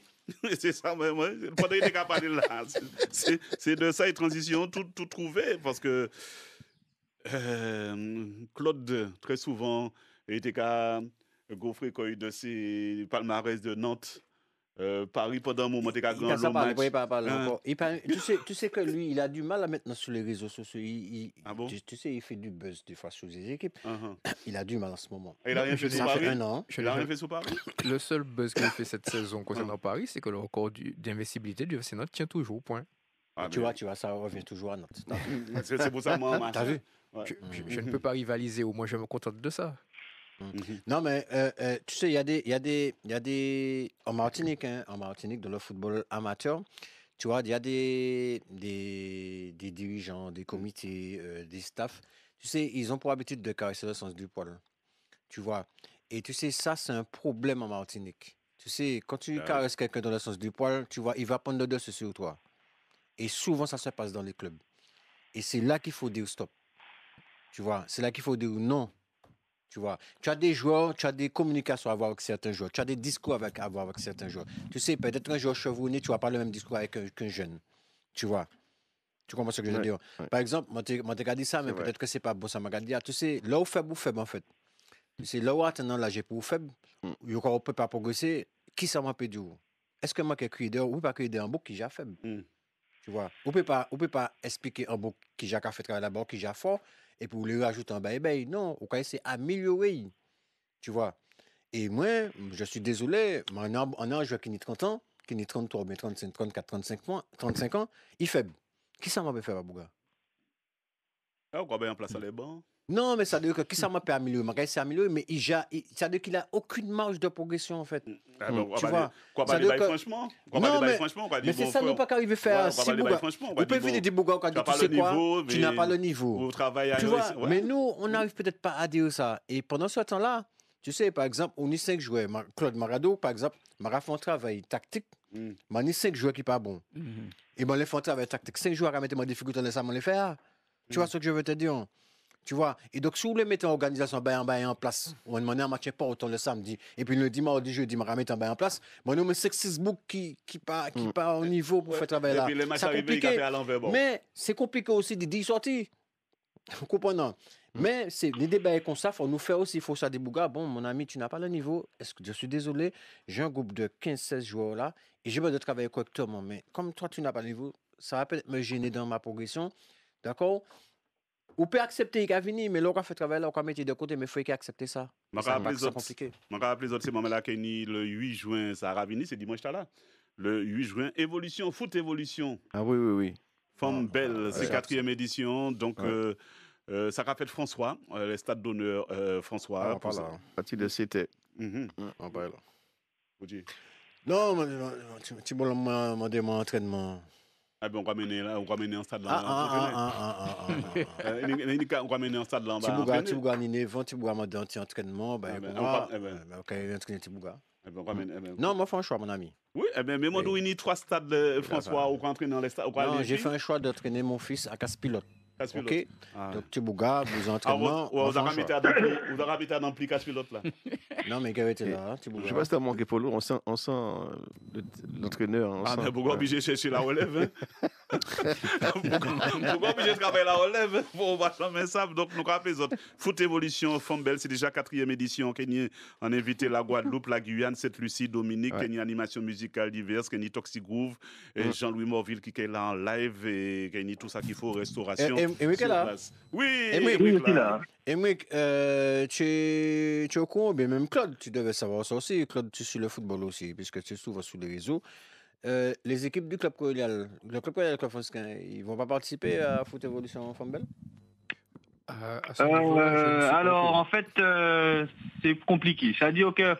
C'est ça, moi, pendant qu'il est parlé là, c'est de ça et transition, tout trouvé, parce que Claude, très souvent, était qu'à gaufrer de ses palmarès de Nantes. Paris pendant un moment de grand match. Tu sais que lui, il a du mal à maintenant sur les réseaux sociaux. Tu sais, il fait du buzz des fois sur les équipes. Il a du mal en ce moment. Il a rien fait sur Paris. Il a rien fait sur Paris. Le seul buzz qu'il a fait cette saison concernant Paris, c'est que le record d'investibilité du FC Nantes tient toujours au point. Tu vois, ça revient toujours à Nantes. C'est pour ça, moi, t'as vu? Je ne peux pas rivaliser, au moins je me contente de ça. Non, mais tu sais, il y a des en Martinique, dans le football amateur, tu vois, il y a des dirigeants, des comités, des staffs. Tu sais, ils ont pour habitude de caresser le sens du poil. Tu vois. Et tu sais, ça, c'est un problème en Martinique. Tu sais, quand tu caresses quelqu'un dans le sens du poil, tu vois, il va prendre le dessus sur toi. Et souvent, ça se passe dans les clubs. Et c'est là qu'il faut dire stop. Tu vois, c'est là qu'il faut dire non. Tu vois, tu as des joueurs, tu as des communications à avoir avec certains joueurs, tu as des discours à avoir avec certains joueurs. Tu sais, peut-être un joueur chevronné, tu n'as pas le même discours avec qu'un jeune. Tu vois. Tu comprends ce que je veux dire? Par exemple, moi, tu as dit ça, mais peut-être que ce n'est pas bon, ça m'a dit. Tu sais, là où faible ou faible, en fait. Tu sais, là où attendant, là, j'ai pour faible, on ne peut pas progresser. Qui ça m'a pédé? Est-ce que moi, qui ai crié dehors, ou pas crié dehors, un bouc qui j'ai faible? Tu vois. On ne peut pas expliquer un bouc qui j'ai fait travailler là-bas, qui j'ai fort. Et pour lui rajouter un bail, non, on peut essayer d'améliorer, tu vois. Et moi, je suis désolé, mais on a un joueur qui est 30 ans, qui est 33, 35, 34, 35 ans, il est faible. Qui ça m'a fait faire à Bouga? On va bien en place à les bancs. Non, mais ça veut dire que qui ça m'a fait améliorer? Il s'est amélioré, mais ça veut dire qu'il n'a aucune marge de progression, en fait. Tu vois? Quoi, pas déballer franchement? Non, mais c'est ça, nous pas qu'arriver à faire. Si Bouga, on peut venir dire Bouga, tu sais quoi? Tu n'as pas le niveau. Tu vois? Mais nous, on n'arrive peut-être pas à dire ça. Et pendant ce temps-là, tu sais, par exemple, on est 5 joueurs. Claude Marado, par exemple, m'a fait un travail tactique. On est 5 joueurs qui ne sont pas bons. Et bon, les font un travail tactique. 5 joueurs à mettre en difficulté, on les faire. Tu vois ce que je veux te dire? Tu vois? Et donc, si vous voulez mettre une organisation en place, on demande un match pas autant le samedi, et puis le dimanche, jeudi, on va mettre en place, bon, nous, c'est Facebook qui part au niveau pour faire travailler là. Et puis les matchs C'est arrivés, il compliqué, fait à l'envers. Bon. mais c'est compliqué aussi de dire sortir. Vous comprenez? Mais c'est des débats comme ça, il faut nous faire aussi, il faut ça des bougas. Bon, mon ami, tu n'as pas le niveau. Est-ce que je suis désolé, j'ai un groupe de 15-16 joueurs là, et j'ai besoin de travailler correctement. Mais comme toi, tu n'as pas le niveau, ça va peut-être me gêner dans ma progression. D'accord? On peut accepter qu'il a venir, mais l'on va faire travailler là, on va mettre de côté, mais il faut qu'il accepte ça. C'est compliqué. Je me rappelle c'est moment là le 8 juin, ça a venu, c'est dimanche là. Le 8 juin, Évolution, Foot Évolution. Ah oui. Femme belle, c'est 4e édition. Donc, ça a fait François, le stade d'honneur François. On parle là. Partie de CT. On parle là. Non, tu m'as demandé mon entraînement. Ah ben on va mener en stade là. On va mener en stade là. Tibouga ni Nevant, Tibouga m'a donné un entraînement. Ok, entraîner Tibouga. Non, moi, je fais un choix, mon ami. Oui, mais moi, il y a 3 stades, François, où entraîner dans les stades. Non, j'ai fait un choix d'entraîner mon fils à Casse-Pilote. Ok, donc Tibouga, vous entraînement. Vous avez habité dans le Casse-Pilote là. Non, mais Gary était là, Tibouga. Je sais pas si tu as manqué pour l'eau, on sent l'entraîneur. Ah, mais pourquoi obligé de chercher la relève? Pourquoi obligé de travailler la relève? On va jamais ça. Donc, nous rappelons les autres. Foot Évolution, Femme Belle, c'est déjà 4e édition. On a invité la Guadeloupe, la Guyane, Sainte-Lucie, Dominique, Kenny Animation musicale diverse, Kenny Toxic Groove, et Jean-Louis Morville qui est là en live, et Kenny tout ça qu'il faut, restauration. Emric est là. Oui, Emric est là. Emric, tu es au courant, mais même Claude, tu devais savoir ça aussi. Claude, tu suis le football aussi, puisque tu es souvent sur les réseaux. Les équipes du club colonial, le club colonial, ils vont pas participer à Foot Évolution Femme Belle? Alors, en fait, c'est compliqué. C'est-à-dire que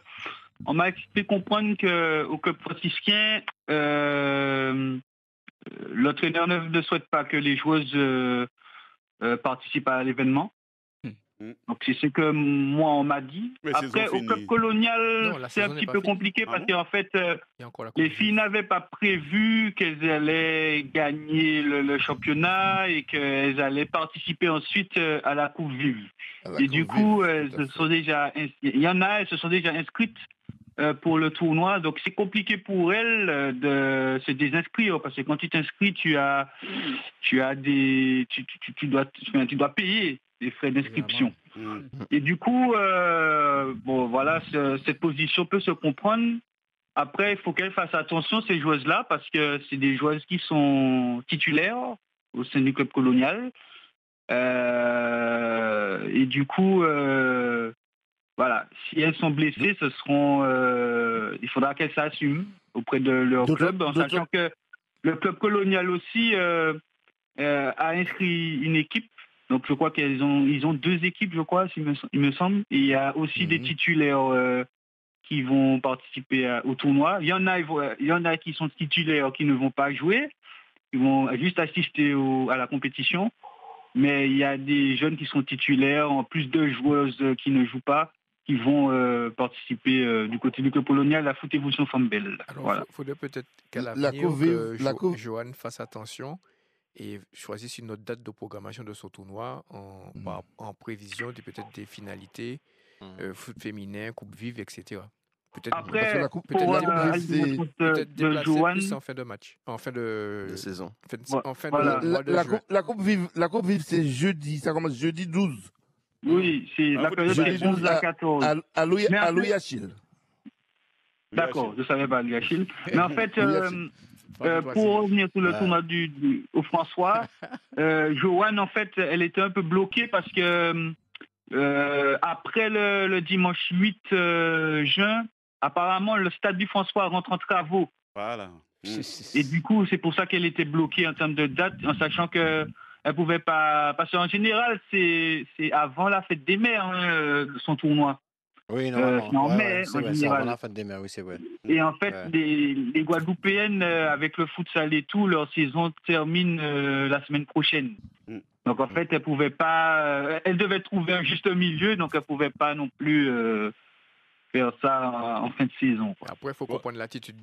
on m'a fait comprendre qu'au club franciscain, l'entraîneur ne souhaite pas que les joueuses participent à l'événement. Donc, c'est ce que moi, on m'a dit. Mais après, au club colonial, c'est un petit peu compliqué parce qu'en fait, les filles n'avaient pas prévu qu'elles allaient gagner le championnat et qu'elles allaient participer ensuite à la Coupe Vive. Et du coup, elles se sont déjà inscrites pour le tournoi. Donc, c'est compliqué pour elles de se désinscrire parce que quand tu t'inscris, tu dois payer des frais d'inscription. Et du coup, bon, voilà, cette position peut se comprendre. Après, il faut qu'elles fassent attention, ces joueuses-là, parce que c'est des joueuses qui sont titulaires au sein du club colonial. Et du coup, voilà, si elles sont blessées, il faudra qu'elles s'assument auprès de leur club, en sachant que le club colonial aussi a inscrit une équipe. Donc je crois qu'ils ont 2 équipes, je crois, il me semble. Et il y a aussi des titulaires qui vont participer au tournoi. Il y en a qui sont titulaires qui ne vont pas jouer, ils vont juste assister à la compétition. Mais il y a des jeunes qui sont titulaires, en plus de joueuses qui ne jouent pas, qui vont participer du côté du club colonial à la Foot Évolution Femme Belle. Alors, voilà. il faudrait peut-être qu'à l'avenir, Johan fasse attention et choisisse une autre date de programmation de ce tournoi en prévision de peut-être des finalités, foot féminin, coupe vive, etc. Peut-être après, peut-être déplacer Johan, plus en fin de match, en fin de saison. En fin de mois de juin. La coupe vive, c'est jeudi, ça commence jeudi 12. Oui, c'est la période de 11 à 14. À Louis Achille. D'accord, je ne savais pas Louis Achille. Mais en fait, pour revenir sur le tournoi au François, Joanne, en fait, elle était un peu bloquée parce que après le dimanche 8 juin, apparemment, le stade du François rentre en travaux. Voilà. Et du coup, c'est pour ça qu'elle était bloquée en termes de date, en sachant que elle pouvait pas. Parce qu'en général, c'est avant la fête des mères, son tournoi. Oui, normalement. C'est en mai, en général. C'est avant la fête des mères, oui, c'est vrai. Et en fait, les Guadeloupéennes, avec le futsal et tout, leur saison termine la semaine prochaine. Donc en fait, elle pouvait pas. Elle devait trouver un juste milieu, donc elle pouvait pas non plus faire ça en fin de saison. Quoi. Après, il faut comprendre l'attitude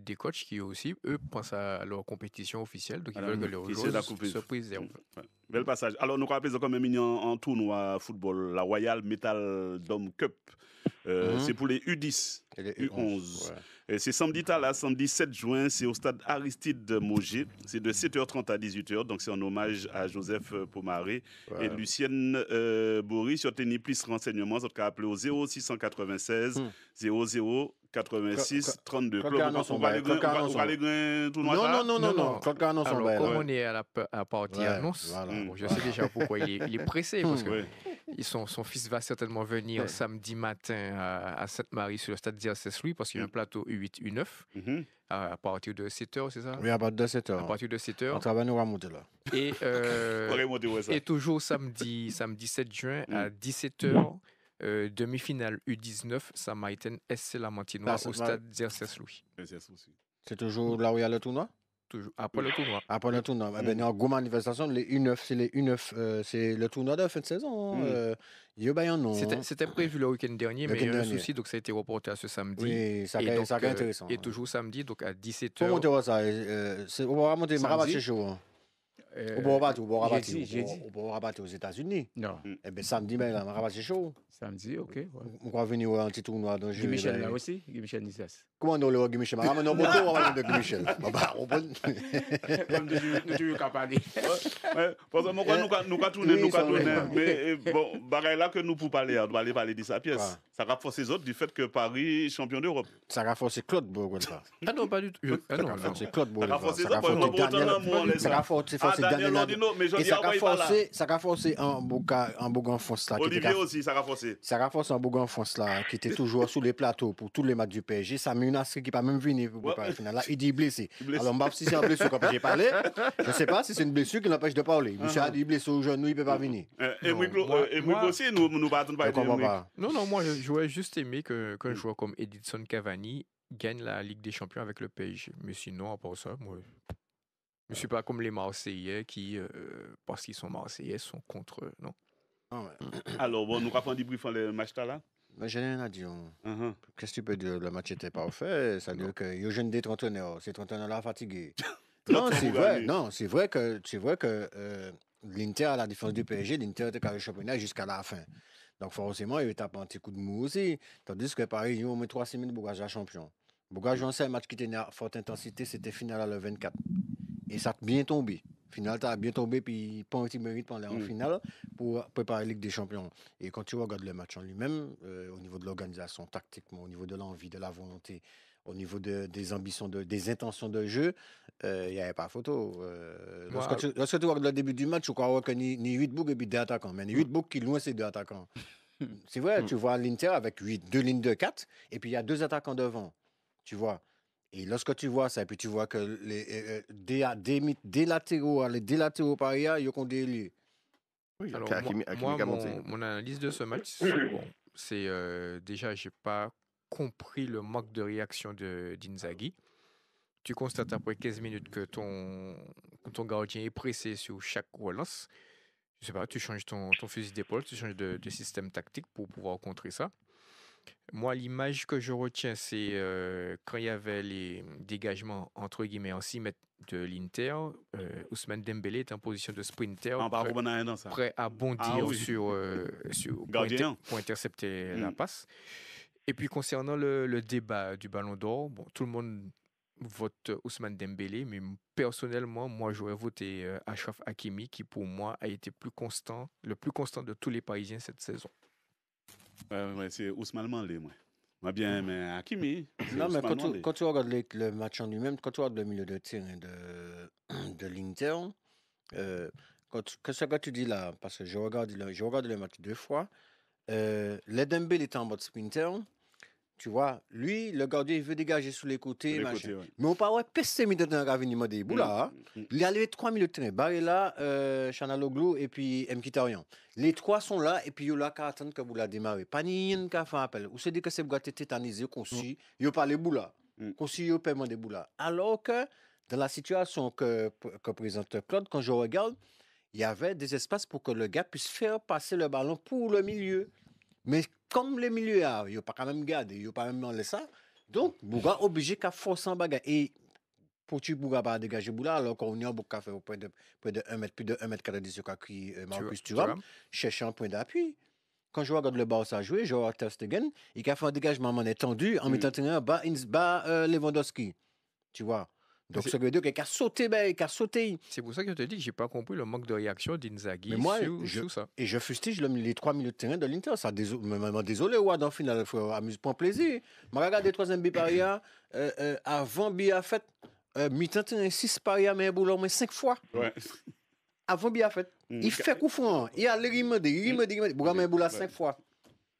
des coachs qui aussi, eux, pensent à leur compétition officielle, donc ils veulent que leurs joueurs se préservent. Bel passage. Alors, nous rappelons quand même en tournoi football, la Royal Metal Dome Cup. C'est pour les U10, les U11. Ouais. C'est samedi 7 juin, c'est au stade Aristide Mauger. C'est de 7h30 à 18h, donc c'est en hommage à Joseph Pomaré et Lucienne Boris. Si vous avez plus de renseignements, vous pouvez appeler au 0696 00 86 32. Non. Alors, comme on est à la partie annonce, je sais déjà pourquoi il est pressé, parce que son fils va certainement venir samedi matin à Sainte-Marie sur le stade d'IRCS Louis, parce qu'il y a un plateau U8, U9, à partir de 7h, c'est ça? Oui, à partir de 7h. À partir de 7h. On travaille, nous remonter là. Et toujours samedi 7 juin à 17h, demi-finale U19, Samaritaine SC Lamantinois au stade d'IRCS Louis. C'est toujours là où il y a le tournoi? Toujours après le tournoi. Après le tournoi. Il y a une grande manifestation, les U9, c'est le tournoi de fin de saison. C'était prévu le week-end dernier, mais il y a eu un souci, donc ça a été reporté à ce samedi. Oui, ça a été intéressant. Et toujours samedi, donc à 17h. Comment tu vois ça? On va remonter Marabat chez chaud. On peut rabattre aux États-Unis. Non. Eh bien, samedi, Marabat c'est chaud. Samedi, ok. Ouais. On va venir à un petit tournoi. Guy Michel là aussi, Guy Michel Nissas. Comment on le Guy Michel? On va de Guy Michel. Comme tu veux parler. Parce que nous tourner. Mais bon, bagaille là que nous pour parler, on va parler de sa pièce. Ça renforce les autres du fait que Paris champion d'Europe. Ça renforce Claude Bourgogne. Ah non, pas du tout. C'est Claude Bourgogne. Ça renforce les autres. Ça renforce Daniel. Ça renforce en Bourgogne-France là. Olivier aussi, ça renforce. Ça renforce en Bourgogne-France là, qui était toujours sous les plateaux pour tous les matchs du PSG. Ça met une qui n'est pas même venu pour préparer le final. Là, il dit blessé. Alors, si c'est une blessure qu'empêche de parler, je ne sais pas si c'est une blessure qui l'empêche de parler. Monsieur a dit blessé au genou, il ne peut pas venir. Et moi aussi, nous battons pas. Non, moi, j'aurais juste aimé qu'un joueur comme Edinson Cavani gagne la Ligue des Champions avec le PSG. Mais sinon, à part ça, moi, je ne suis pas comme les Marseillais qui, parce qu'ils sont Marseillais, sont contre eux, non. Alors, bon, nous avons débriefé le match là. Mais j'ai rien à dire. Qu'est-ce que tu peux dire? Le match était parfait. Ça veut dire que le jeune des 30 ans, ces 30 ans-là fatigués. Non, c'est vrai. Non, c'est vrai que l'Inter, à la défense du PSG, l'Inter était carré championnat jusqu'à la fin. Donc, forcément, il tape un petit coup de mou aussi. Tandis que Paris, ils ont mis 3 semaines pour gagner champion. Pour gagner un match qui était à forte intensité, c'était final à le 24. Et ça a bien tombé. Final, ça a bien tombé, puis pas un petit mérite pour aller en finale pour préparer la Ligue des Champions. Et quand tu regardes le match en lui-même, au niveau de l'organisation, tactiquement, au niveau de l'envie, de la volonté, au niveau des ambitions, des intentions de jeu, il n'y avait pas photo. Lorsque tu regardes le début du match, tu crois que ni 8 boucs et puis 2 attaquants. Mais ni 8 boucs qui loin, c'est 2 attaquants. C'est vrai, tu vois l'Inter avec 2 lignes de 4, et puis il y a 2 attaquants devant. Tu vois. Et lorsque tu vois ça, et puis tu vois que des latéraux par ailleurs, ils ont des lieux. Oui, alors mon analyse de ce match, c'est déjà, je n'ai pas compris le manque de réaction d'Inzaghi. Tu constates après 15 minutes que ton gardien est pressé sur chaque relance. Je sais pas, tu changes ton fusil d'épaule, tu changes de système tactique pour pouvoir contrer ça. Moi, l'image que je retiens, c'est quand il y avait les dégagements, entre guillemets, en 6 mètres de l'Inter, Ousmane Dembélé est en position de sprinter, prêt à bondir pour intercepter la passe. Et puis, concernant le débat du Ballon d'Or, bon, tout le monde vote Ousmane Dembélé, mais personnellement, moi, j'aurais voté Achraf Hakimi, qui pour moi a été le plus constant de tous les Parisiens cette saison. C'est Ousmane Manlé, moi. Moi bien, mais Hakimi. Non, mais quand tu regardes le match en lui-même, quand tu regardes le milieu de terrain de l'Inter, qu'est-ce que tu dis là? Parce que je regarde le match 2 fois. Le Dembélé est en mode sprinter. Tu vois, lui, le gardien, il veut dégager sur les côtés. Mais on parle de PC minutes dans la venue de Boula. Il a levé 3 minutes de train. Barilla, Chanaloglu et puis Mkhitaryan. Les 3 sont là et puis il y a là qu'à attendre que Boula démarre. Pas ni rien qu'à faire appel. Ou c'est dit que c'est Boula tétanisé, qu'on suit. Il parle de Boula. Qu'on suit le paiement de Boula. Alors que dans la situation que présente Claude, quand je regarde, il y avait des espaces pour que le gars puisse faire passer le ballon pour le milieu. Mais comme les milieux, il n'y a pas quand même garder, il n'y a pas même dans ça. Donc, Bouga obligé qu'à forcer en bagarre. Et pour tu Bouga pas dégager Boula, alors qu'on y a beaucoup fait au point de près de 1 mètre, plus de 1 mètre 40 sur qui Marcus Thuram, chercher un point d'appui. Quand je regarde le Barça jouer, je vois Ter Stegen, il a fait un dégagement en étendu en mettant un bas Lewandowski. Tu vois. Donc, ce que veut dire qu'il a sauté, C'est pour ça que je te dis que je n'ai pas compris le manque de réaction d'Inzaghi sur ça. Et je fustige les 3 minutes de terrain de l'Inter. Ça, désolé, ouais, dans le final, il faut amuse-point plaisir. Je regarde le 3e but par hier, avant Bia fait, mi-temps, 6 par hier, mais au moins 5 fois. Ouais. Avant Bia fait. Il fait coup franc. Il a il Boula 5 fois.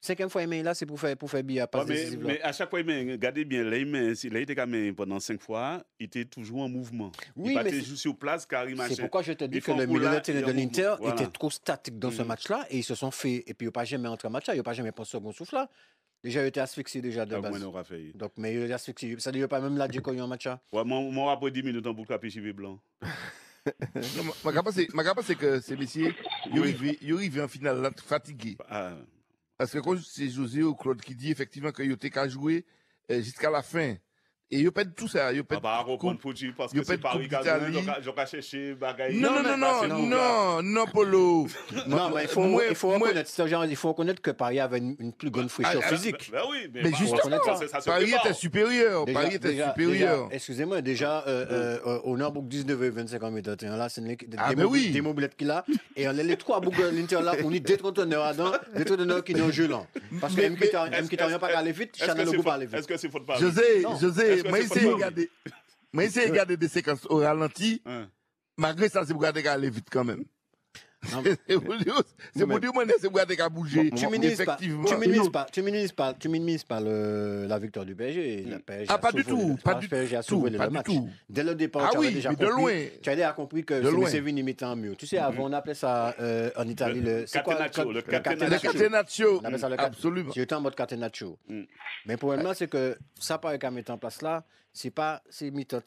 5e fois, il met là, c'est pour faire Bia passe décisive. Mais à chaque fois, regardez bien, là, il était quand même pendant 5 fois, il était toujours en mouvement. Oui, il était juste sur place, car il c'est pourquoi je te dis que le milieu de terrain de l'Inter était trop statique dans ce match-là, et ils se sont fait, et puis il n'y a pas jamais entre match-là, il n'y a pas jamais pensé second souffle là. Déjà, il était asphyxié déjà de base. Donc, mais il est asphyxié. Ça ne dit pas même là, Djeko, il y a un match là. Ouais, moi, après 10 minutes, en boucle à Pichivé blanc. Ma c'est que ces messieurs, ils arrivent en finale là, fatigués. Parce que quand c'est José ou Claude qui dit effectivement qu'il était qu'à jouer jusqu'à la fin. Et il a pas de tout ça. Il pas reprendre pour dire parce que c'est Paris qui a j'ai cherché bagaille. Non, Polo. Non, mais il faut reconnaître que Paris avait une plus grande fraîcheur physique. Oui, mais justement, Paris était supérieur. Excusez-moi, déjà, au Nord, 19 et 25 en méthode, là, c'est des mobilettes qu'il a. Et les 3 boucles de l'Inter là, on est des conteneurs dedans, des conteneurs qui n'ont jeu là. Parce que M. pas aller vite, Chanel Logo pas aller vite. Est-ce que c'est faute Paris? José, moi, essayer de regarder des séquences au ralenti. Malgré ça, c'est pour regarder qu'à aller vite quand même. C'est pour dire, c'est pour regarder qu'à bouger. Tu minimises pas la victoire du PSG. Pas du tout. Le PSG a sauvé le match. Dès le départ, tu avais déjà compris que c'est venu mettre en mur. Tu sais, avant, on appelait ça en Italie le catenaccio. On appelait ça le absolument. J'étais en mode catenaccio. Mais pour moi, c'est que ça paraît qu'à mettre en place là, c'est mi-temps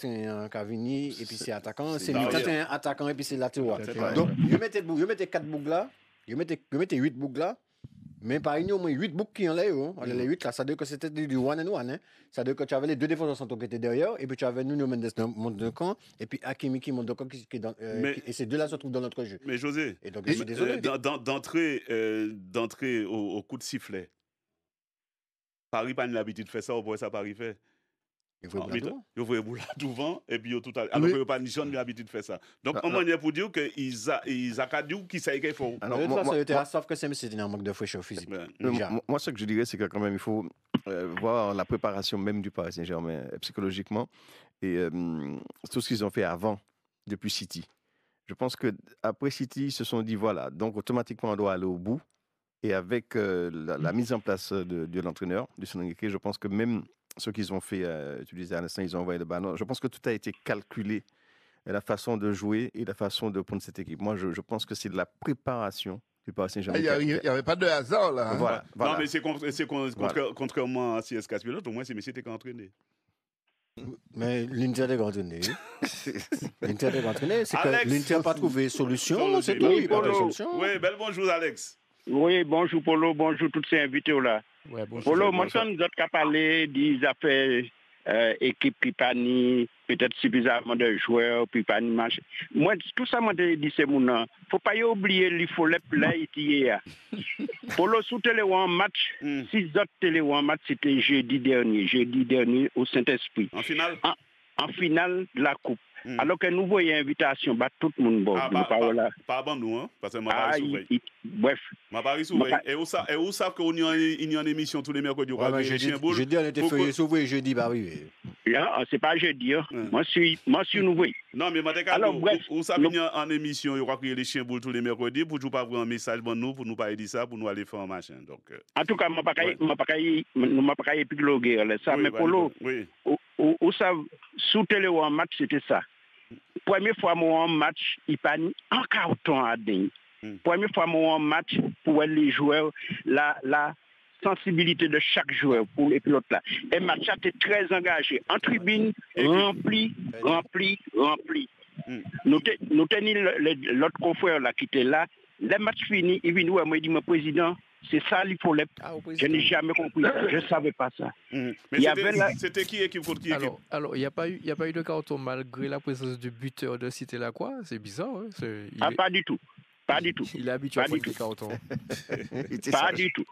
Cavini et puis c'est attaquant, c'est mi-temps attaquant et puis c'est latéral. Donc, vous mettez 4 boucles là, vous mettez 8 boucles là, mais par exemple, au moins 8 boucles qui en l'air. Les 8 là, ça veut dire que c'était du one and one. Ça veut dire que tu avais les 2 défenseurs centraux qui étaient derrière, et puis tu avais Nuno Mendes dans monte de camp, et puis Hakimi qui monte de camp, et ces deux-là se trouvent dans notre jeu. Mais José, et donc, je suis désolé. D'entrer au coup de sifflet, Paris n'a pas l'habitude de faire ça, au point ça Paris fait. Il faut boula devant et puis tout à l'heure. Alors que pas ni jamais l'habitude de faire ça. Donc on manière pour dire que ils a dit qui ça qu'il faut. Alors moi sauf que c'est un manque de fraîcheur physique. Moi ce que je dirais c'est que quand même il faut voir la préparation même du Paris Saint-Germain psychologiquement et tout ce qu'ils ont fait avant depuis City. Je pense que après City ils se sont dit voilà, donc automatiquement on doit aller au bout et avec la mise en place de l'entraîneur du Sénégal, je pense que même ce qu'ils ont fait, tu disais à l'instant, ils ont envoyé le ballon. Je pense que tout a été calculé, la façon de jouer et la façon de prendre cette équipe. Moi, je pense que c'est de la préparation du Paris Saint-Germain. Il n'y avait pas de hasard, là. Voilà. Non, mais c'est contrairement à CSK Pilote, au moins, c'est Messi qui a entraîné. Mais l'Inter est entraîné. L'Inter est entraîné. C'est que l'Inter n'a pas trouvé solution. C'est tout. Il n'y a pas de solution. Oui, bel bonjour, Alex. Oui, bonjour, Polo. Bonjour, tous ces invités-là. Ouais, Polo, moi, nous avons parlé des affaires équipe qui pas ni peut-être suffisamment de joueurs puis pas ni match. Moi tout ça moi dit c'est mon faut pas y oublier il faut les play hier. Polo sous télé en match 6 autres télé en match c'était jeudi dernier au Saint-Esprit. En finale de la coupe. Alors que nous voyons invitation, tout le monde. Pas bon nous, hein, parce que ma Paris s'ouvre. Bref. Ma Paris s'ouvre. Et où savent qu'on y a une émission tous les mercredis. Jeudi, on était feuillé s'ouvrir, jeudi, bah oui. C'est pas jeudi. Moi, je suis nouveau. Non, mais alors, bref. Où savent qu'il y a une émission, il y aura qu'il y a les chiens boules tous les mercredis pour nous pas avoir un message pour nous pas dire ça, pour nous aller faire un machin. Donc. En tout cas, je ne pas épigloguer ça, mais Polo. Où ça, sous télé ou en match, c'était ça. Première fois moi en match, il pas en carton à dingue. Première fois moi en match pour les joueurs, la sensibilité de chaque joueur pour les pilotes là. Et match était très engagé. En tribune, rempli. Nous tenions l'autre confrère là qui était là. Le match fini, il vient nous, moi dit mon président, C'est ça l'IFOLEP. Je n'ai jamais compris ça. Je ne savais pas ça. Mais c'était qui équipe contre qui équipe? Alors, il n'y a pas eu de carton malgré la présence du buteur de Cité Lacroix. C'est bizarre. Hein? Pas du tout. Pas du tout. Il est habitué à prendre des cartons. Pas du tout.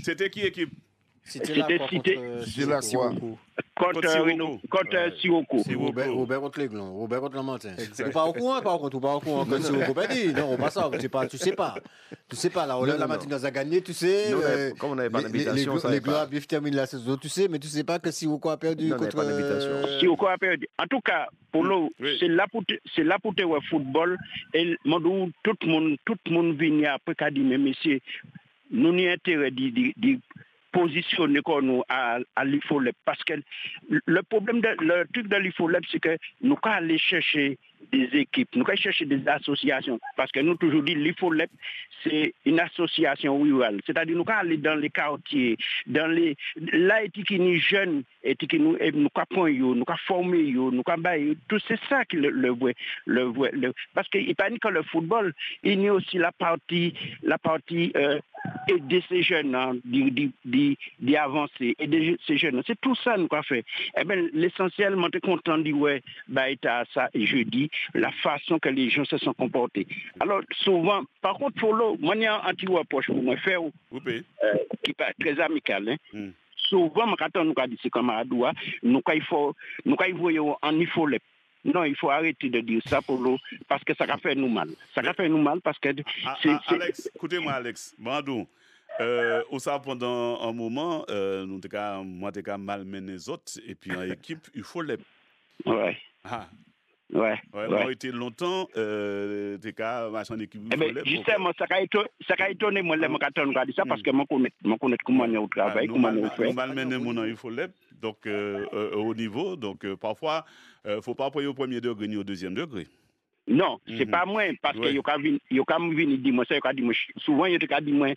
C'était qui équipe? C'était Cité Lacroix. Contre Sirocco. Robert contre l'Aiglon, Robert contre la Martin. Ou pas au courant, par contre, ou pas au courant contre Sirocco. Non, pas ça, tu sais pas. Tu sais pas, la relève la Martin a gagné, tu sais. Comme on n'avait pas d'invitation, ça l'Aiglon a bien terminé la saison, tu sais, mais tu sais pas que Sirocco a perdu contre... Sirocco a perdu. En tout cas, pour nous, c'est là pour te voir football. Et tout le monde vient après qu'a dit, mais messieurs, nous n'y intérêt de positionner nous à l'IFOLEP. Parce que le problème, le truc de l'IFOLEP, c'est que nous allons aller chercher des équipes, nous allons chercher des associations. Parce que nous toujours dit l'IFOLEP, c'est une association rurale. C'est-à-dire nous allons aller dans les quartiers, là, qui nous jeunes, et qui nous apprennent, nous allons former, nous allons tout c'est ça qui le vrai. Parce qu'il n'y a pas que le football, il y a aussi la partie aider ces jeunes d'y avancer, aider ces jeunes. C'est tout ça nous avons fait. Eh bien, l'essentiel, je suis content de dire, ça, et je dis, la façon que les gens se sont comportés. Alors, souvent, par contre, pour l'eau, moi, il y a un petit approche pour moi faire, qui est très amical. Souvent, quand on nous a dit, c'est comme à Doua, nous, il faut en IFOLEP. Non, il faut arrêter de dire ça pour l'eau, parce que ça va faire nous mal. Ça va faire nous mal parce que... Alex, écoutez-moi, Alex. Bandou, pendant un moment, nous avons malmené les autres, et puis en équipe, il faut les... Ouais. Ouais. Moi, été longtemps, des cas, machin équipe. Justement, ça a étonné moi, quand on a dit ça, parce que moi, connais comment on est au travail, comment on fait. Nous malmené mon il faut les, donc, au niveau, donc, parfois, il ne faut pas prendre au premier degré ni au deuxième degré. Non, c'est pas moi, parce que yo quand vini dire moi ça yo dit moi souvent yo te dit moi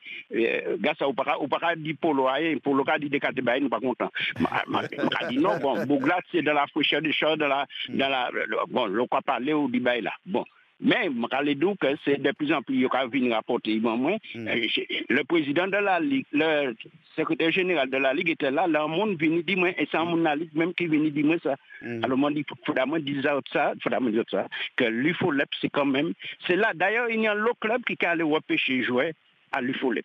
gars ça ou pas dire polo ka dit décaté ba nous pas content. M'a dit non bon Bouglat c'est dans la fraîcheur des choses dans la bon le quoi parler ou dit ba là. Bon. Mais que c'est de plus en plus yo ka venir rapporter moi le président de la ligue, le secrétaire général de la ligue était là, le monde vient dire moi et c'est mon la ligue même qui vient dire moi ça. Alors moi dit faudrait dire ça que l'IFOLEP c'est quand même c'est là d'ailleurs il y a un autre club qui a aller repêcher jouer à l'IFOLEP.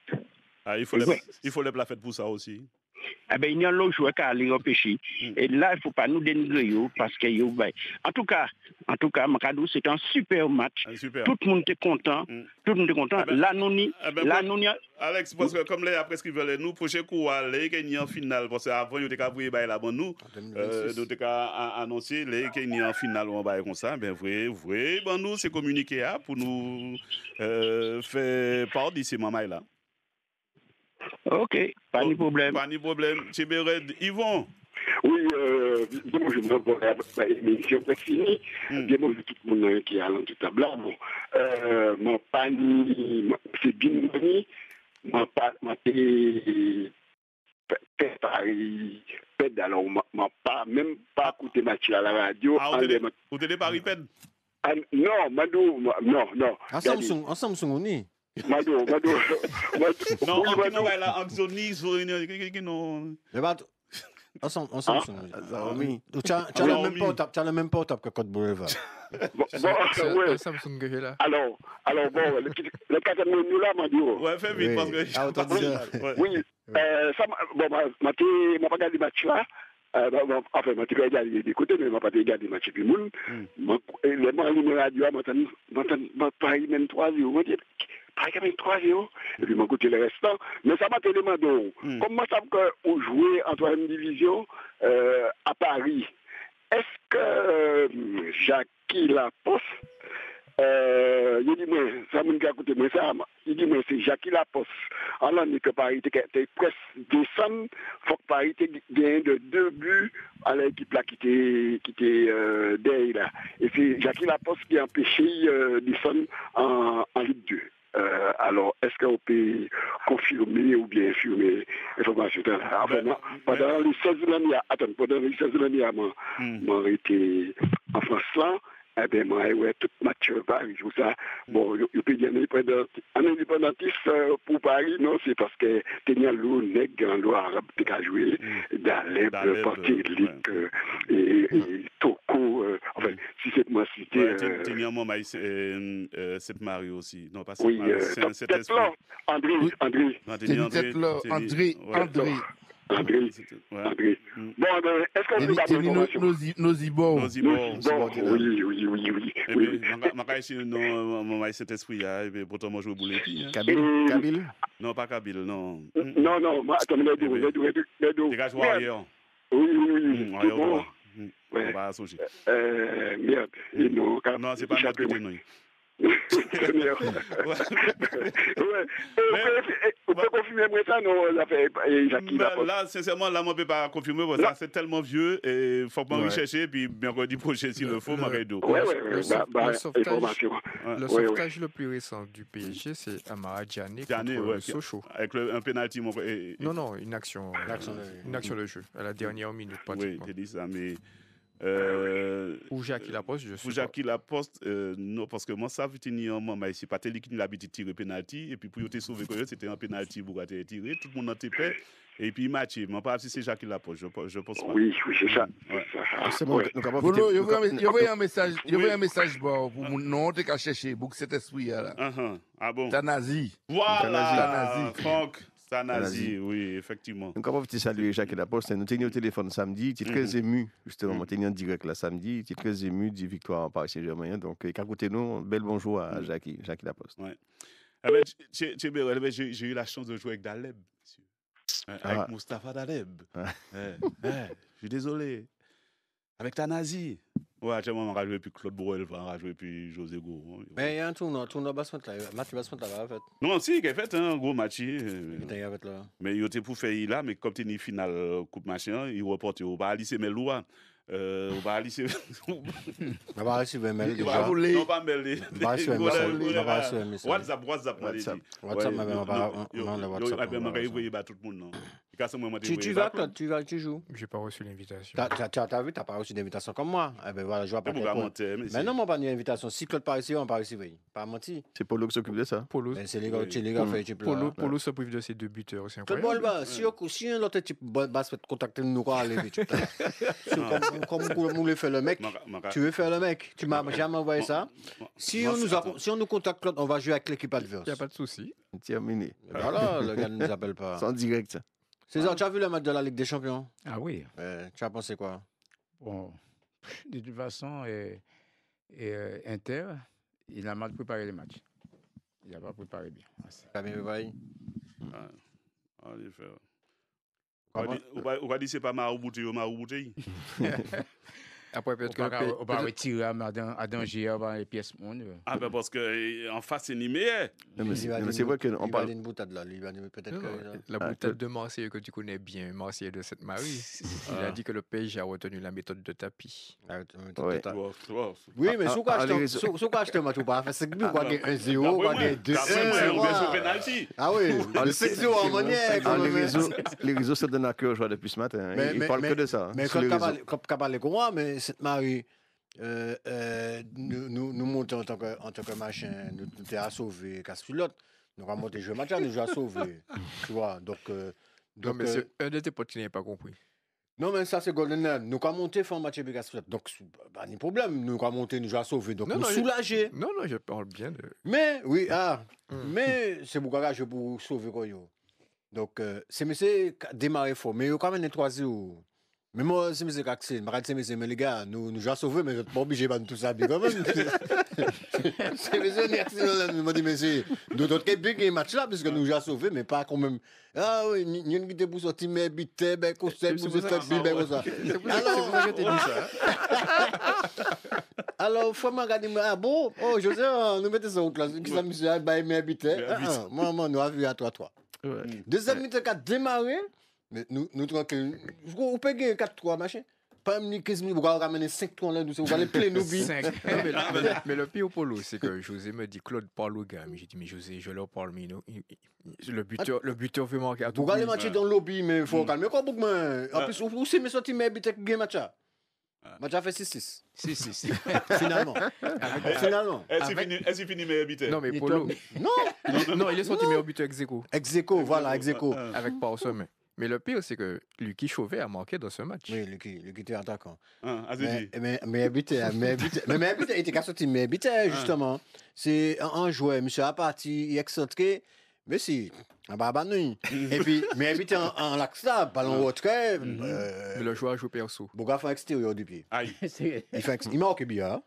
Ah l'IFOLEP l'a fait pour ça aussi. Eh bien, il y a un autre joueur qui a aller repêcher. Et là, il ne faut pas nous dénigrer parce que en tout cas, Makadou, c'est un super match. Tout le monde est content. Là, nous Alex, parce que comme là, après ce qu'ils veulent, nous, prochain coup, il y a en finale. Parce qu'avant, il y a là nous, nous avons annoncé qu'il y a en finale, on va comme ça. Ben, nous, c'est communiqué pour nous faire part de ces moments-là. Ok, pas de problème. Pas de problème. Tibéred, Yvon. Oui, bien moi je me vois l'émission est finie. Bien moi tout le monde qui est à l'entretable. Bon, mon pani, c'est bien mani. Mon fait Paris pède alors pas même pas écouter match à la radio. Vous tenez Paris pède? Non, Madou, non. En Samsung on est. Mado. Non, on va là en Zonis, non. Ensemble. Tu as le même portable que Côte Boulevard. Bon, Samsung que là. Alors bon, le 4 nous là, Mado. Ouais, fais vite parce que. Oui, ça bon, m'a pas gardé match là. Enfin, je vais regarder des côtés, mais je ne vais pas regarder le match du monde. Les gens allumés la radio, Paris même 3-0. Paris même 3-0. Et puis, je côté le restant. Mais ça m'a demandé, comment ça vous jouez en 3e division à Paris? Est-ce que Jackie Laposte, il dit, moi, ça m'a écouté, mais ça, il dit, mais c'est Jackie Laposte. En l'année que Paris était presque descendre, il faut que Paris gagne de 2 buts à l'équipe là qui était derrière là. Et c'est Jackie Laposte qui a empêché descendre en Ligue 2. Alors, est-ce qu'on peut confirmer ou bien infirmer l'information? Pendant les 16 de l'année, j'ai été en France là, Eh bien, moi, ouais, tout match Paris, tout ça. Bon, je peux dire un indépendantiste pour Paris, non, c'est parce que tenir l'eau nègre en loi arabe, tu as joué, Daleb, Pantelic, et Toko, enfin, si c'est moi cité. Tenir mon maïs, cette Marie aussi. Non, pas oui, cette esprit. André. André. Bon, est-ce qu'on peut pas nos ibos. Oui. Et puis, mon maïs, cet esprit, et puis, pourtant, moi, je joue au boulet. Kabyle? Non, pas Kabyle, non. Non, attends, les deux. Dégage ailleurs. Oui. Ailleurs droit. On va associer. Merde. Non, c'est pas notre côté, non. On peut confirmer moi ça, non, ça fait Jackie Laposte. Là, sincèrement, là, on ne peut pas confirmer, parce que ça, c'est tellement vieux, et il faut pas rechercher, puis mercredi prochain, s'il le faut, Maredo. Le sauvetage le plus récent du PSG, c'est Amara Diané contre Sochaux. Avec un pénalty, Non, une action de jeu, à la dernière minute, pratiquement. Oui, j'ai dit ça, mais... Pour Jackie Laposte, je suis pour Jackie Laposte, non, parce que moi, ça veut tenir, mais c'est pas tel qui l'habitude de tirer penalty, et puis pour te sauver, c'était un penalty pour tirer, tout le monde en tépé, et puis matché. Mais pas si c'est Jackie Laposte, je pense pas. Oui, c'est ça. C'est bon, il y a un message pour nous, tu as cherché, pour cet esprit-là. Ah bon? Tanazi. Voilà, Franck. Tanazi, oui, effectivement. Donc, on va saluer Jacques Laposte. Nous tenions au téléphone samedi. Tu es très ému, justement. Nous tenions en direct là samedi. Tu es très ému du victoire en Paris Saint-Germain. Donc, écoutez-nous, bel bonjour à Jacques Laposte. Ouais. J'ai eu la chance de jouer avec Daleb, avec Moustapha Daleb. Je suis désolé. Avec Tanazi. Ouais, on va jouer puis Claude Bourrel, on va jouer puis José Go. Mais il y a un tournoi Basmont là, match Basmont là, en fait. Non, si, il a fait un gros match. Mais il était pour faire là, mais comme tu es finale coupe machin, il reporte au bas lycée Meloua. Au bas lycée. On va recevoir un mail déjà. Non, pas mail. WhatsApp, tout le monde. Tu joues. J'ai pas reçu l'invitation. T'as vu, t'as pas reçu d'invitation comme moi. Eh ben voilà, je vois pas. Mais non, moi pas d'invitation. Si Claude pas ici, on pas ici, oui. Pas menti. C'est Polo qui s'occupe de ça. C'est les gars fait Polo se prive de ses 2 buteurs, c'est incroyable. Si un autre type va se contacter nous quoi aller vite. Comme vous le fait le mec. Tu veux faire le mec. Tu m'as jamais envoyé ça. Si on nous contacte Claude, on va jouer avec l'équipe adverse. Il y a pas de souci. Terminé. Voilà, le gars ne nous appelle pas. C'est en direct. César, tu as vu le match de la Ligue des Champions? Ah oui. Tu as pensé quoi? Bon, de toute façon, Inter, il a mal préparé les matchs. Il n'a pas préparé bien. T'as bien préparé? Allez faire. On va dire c'est pas Maroubouté. Après, peut-être on va retirer à danger avant les pièces monde. Ah ben parce que en face c'est Nimé. C'est vrai qu'on parle d'une boutade là. La boutade de Marseille que tu connais bien, Marseille de Sainte-Marie. Il a dit que le PSG a retenu la méthode de tapis. Oui, mais sous quoi acheter un match ou pas? C'est que quoi 1-0, quoi 2-1. Ah oui, le 6-0 en manière. Les réseaux se donnent à cœur, je vois depuis ce matin. Ils parlent que de ça. Mais quand tu parles avec moi, mais Sainte-Marie, nous montons en tant que machin, nous t'es à sauver, casse-pilote. Nous avons monté jeu match, nous jouons à sauver. Tu vois, donc. Non, mais c'est un de tes potes qui n'a pas compris. Non, mais ça, c'est Golden Land. Nous avons monté, fait un match avec casse-pilote. Donc, pas de problème. Nous avons monté, nous jouons à sauver. Donc, nous soulager. Non, je parle bien de. Mais, oui, mais c'est pourquoi je pour sauver quoi. Donc, c'est monsieur démarrer fort. Mais il y a quand même 3-0. Mais moi, c'est monsieur Caxine. Mais les gars, nous jouons à sauver, mais nous pas obligés de tout ça. Quand même. C'est monsieur Caxine. Nous m'a dit, mais c'est d'autres qui bien les matchs là, parce que nous jouons à sauver, mais pas quand même. Ah oui, il y a une qui pour sortir, mais bité, ben, conseil, vous êtes fait bien comme ça. C'est pour ça que je t'ai dit ça. Alors, faut me regarder, ah bon, oh, je sais, nous mettons ça en classe. Qui ça, monsieur, ben, mais bité. Moi, nous avons vu à toi. Deuxième minute, quand démarré, mais nous tranquille. Vous pouvez gagner 4-3, machin. Pas même 15 minutes, vous allez ramener 5-3 là, vous allez plein nos billes. Mais le pire au Polo, c'est que José me dit, Claude parle au gars. Mais j'ai dit, mais José, je leur parle, mais le buteur veut marquer à tout. Vous allez matcher dans le lobby, mais il faut calmer quoi, Bougman. En plus, vous savez, mais sorti, mais bite game match. Match a fait 6-6. 6-6. Finalement. Finalement. Est-ce qu'il finit meilleur buteur? Non, mais Polo. Non, il est sorti meilleur buteur ex-aequo. Ex-aequo, voilà, ex-aequo. Avec pas au sommet. Mais le pire, c'est que Lucky Chauvet a marqué dans ce match. Oui, Lucky était attaquant. Mais buteur, il était qu'à sortir meilleur buteur, justement. C'est un joueur, monsieur a parti, il est excentré. Mais si, un barbanouille. Et puis, mais habité en l'axe là, ballon retrait. Mais le joueur joue perso. Boga fait extérieur du pied. Aïe. Il marque bien.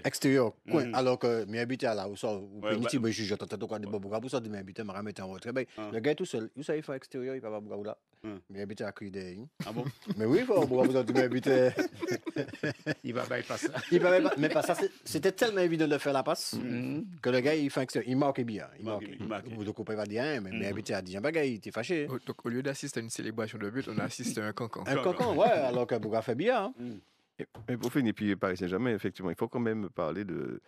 Extérieur. Alors que, mais habité là, ou ça, ou péniti, mais je t'entends quand des Boga, pour ça, mais habité, m'a remis en retrait. Le gars tout seul, où ça, il fait extérieur, il va pas Boga là. Mais habité à crier derrière. Ah bon? Mais oui, il faut Boga, vous avez habité. Il va pas ça. Mais pas ça, c'était tellement évident de faire la passe que le gars, il fait extérieur. Il marque bien. Il marque. Donc, on peut pas dire, mais habité à dire un bagage, il était fâché. Donc, au lieu d'assister à une célébration de but, on assiste à un cancan. Un cancan, ouais, alors que Boga fait bien. Mais pour finir, puis Paris Saint-Germain, effectivement, il faut quand même parler de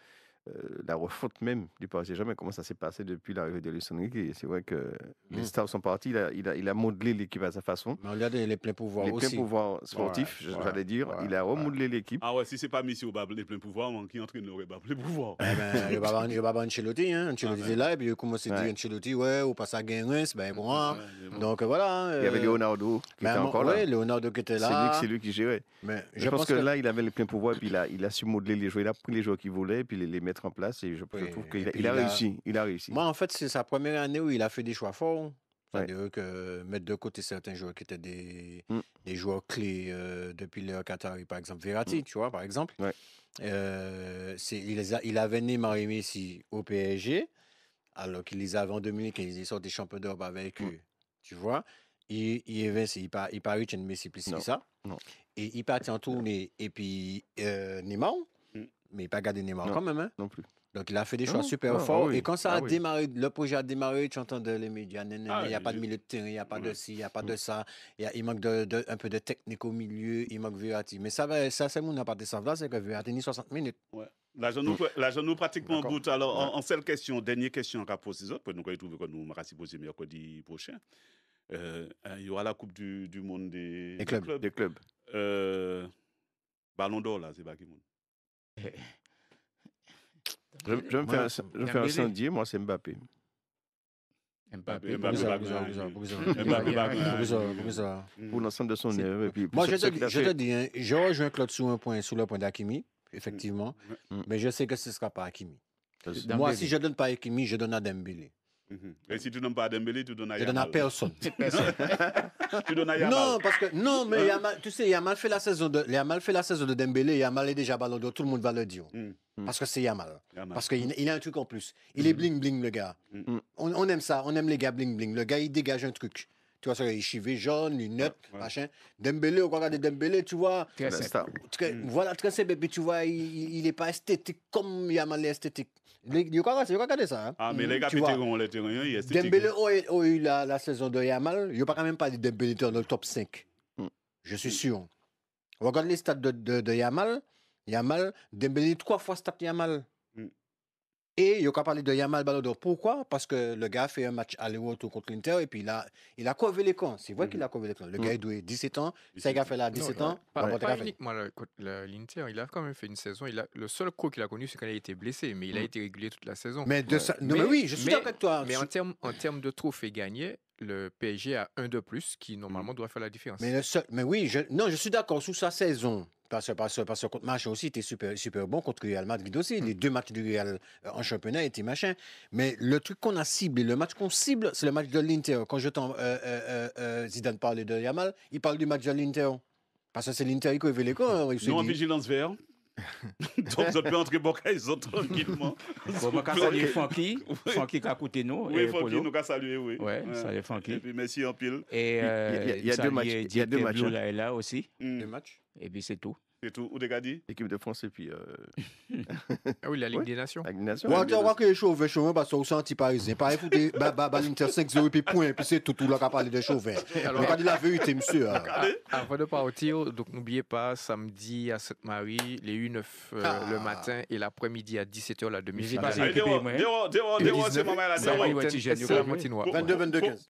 la refonte même du Paris Saint-Germain, comment ça s'est passé depuis l'arrivée de Luis Enrique. C'est vrai que les stars sont partis, il a modelé l'équipe à sa façon. Mais on lui a donné les pleins pouvoirs aussi. Les pleins pouvoirs sportifs, j'allais dire. Il a remodelé l'équipe. Ah ouais, si c'est pas Monsieur Bab, les pleins pouvoirs, qui entraîne n'aurait pas les pouvoirs. Il va pas Ancelotti, hein. Ancelotti est là, et puis comme on s'est dit, Ancelotti, ouais, ou passe à Guérin, ben bon. Donc voilà. Il y avait Leonardo qui était encore là. Oui, Leonardo qui était là. C'est lui qui gérait. Je pense que là, il avait les pleins pouvoirs, et puis il a su modeler les joueurs. Il a pris les joueurs qu'il voulait, et puis les mettre en place. Et je trouve qu'il a réussi. Il a réussi. Moi, en fait, c'est sa première année où il a fait des choix forts. C'est-à-dire que mettre de côté certains joueurs qui étaient des joueurs clés depuis l'ère Qatari, par exemple Verratti, tu vois, par exemple. Il avait Neymar et Messi au PSG, alors qu'il les avait en 2015, ils sont des champions d'Europe avec eux, tu vois. Il paraît qu'il y a Messi plus que ça. Et il partit en tournée, et puis Neymar, mais il n'a pas gardé Neymar quand même. Hein? Non plus. Donc, il a fait des choix super forts. Et quand ça a démarré, le projet a démarré, tu entends les médias, il n'y a pas de milieu de terrain, il n'y a pas de ci, il n'y a pas de ça. Il manque un peu de technique au milieu, il manque Verratti. Mais ça c'est mon part de ça, c'est que Verratti a 60 minutes. Ouais. Là, je nous pratiquement au bout. Alors, en seule question, dernière question à poser les autres, pour nous trouver que nous m'arrêtons poser mercredi prochain. Il y aura la Coupe du Monde des clubs. Ballon d'or, là, c'est pas qui monde. Je vais me faire incendier, moi c'est Mbappé. Pour l'ensemble de son œuvre. Moi je te dis, je rejoins Claude sur le point d'Hakimi, effectivement, mais je sais que ce ne sera pas Hakimi. Moi, si je ne donne pas Hakimi, je donne à Dembélé. Et si tu ne donnes pas à Dembélé, tu donnes à Yamal. Je donne à personne. Tu donnes à Yamal. Mais Yamal, tu sais, Yamal fait la saison de Dembélé, Yamal est déjà ballon d'or, tout le monde va le dire. Parce que c'est Yamal. Parce qu'il a un truc en plus. Il est bling bling, le gars. On aime ça, on aime les gars bling bling. Le gars, il dégage un truc. Tu vois, ça, il chivé jaune, lunettes, machin. Dembélé, on regarde Dembélé, tu vois. Voilà, très simple. Et puis tu vois, il n'est pas esthétique comme Yamal est esthétique. Il regarde ça. Hein? Ah, mais les gars, les terrains, il est esthétique. Dembélé a eu la saison de Yamal. Il n'y a pas quand même pas de Dembélé dans le top 5. Je suis sûr. On regarde les stats de Yamal. Dembélé 3 fois stat Yamal. Et il n'y a qu'à parler de Yamal Ballon d'Or. Pourquoi? Parce que le gars fait un match aller-retour contre l'Inter et puis il a crevé les camps. C'est vrai qu'il a crevé les camps. Le gars, il doit 17 ans. Ça, il a fait là 17 ans. Pas uniquement l'Inter. Il a quand même fait une saison. Le seul coup qu'il a connu, c'est quand il a été blessé. Mais il a été régulier toute la saison. Mais oui, je suis d'accord avec toi. Mais en termes de trophées gagnés, le PSG a un de plus qui, normalement, doit faire la différence. Mais oui, je suis d'accord sous sa saison. Parce que contre Machin aussi, était super bon contre Real Madrid aussi. Les 2 matchs du Real en championnat étaient machin. Mais le truc qu'on a ciblé, le match qu'on cible, c'est le match de l'Inter. Quand Zidane parlait de Yamal, il parle du match de l'Inter. Parce que c'est l'Inter qui a les camps. Nous en vigilance vert. Donc, vous pouvez entrer pour qu'ils sont tranquillement. On va saluer Francky qui a coûté nous. Oui, Francky nous a salué, oui. Oui, salut Francky. Et puis, merci en pile. Et il y a 2 matchs. Il y a 2 matchs. Là et là aussi. 2 matchs. Et puis, c'est tout. C'est tout. Où t'es dit? L'équipe de France et puis. Ah oui, la Ligue des Nations. La Ligue des Nations. Ouais, tu vois que les chauves, parce que c'est anti-parisien. Pareil, foutez, l'Inter 5-0 et puis point. Puis c'est tout là qu'a parlé de chauves. Regardez la vérité, monsieur. Avant de partir, donc n'oubliez pas, samedi à Sainte-Marie, les U9 le matin et l'après-midi à 17h, la demi-finale. 22-22-15.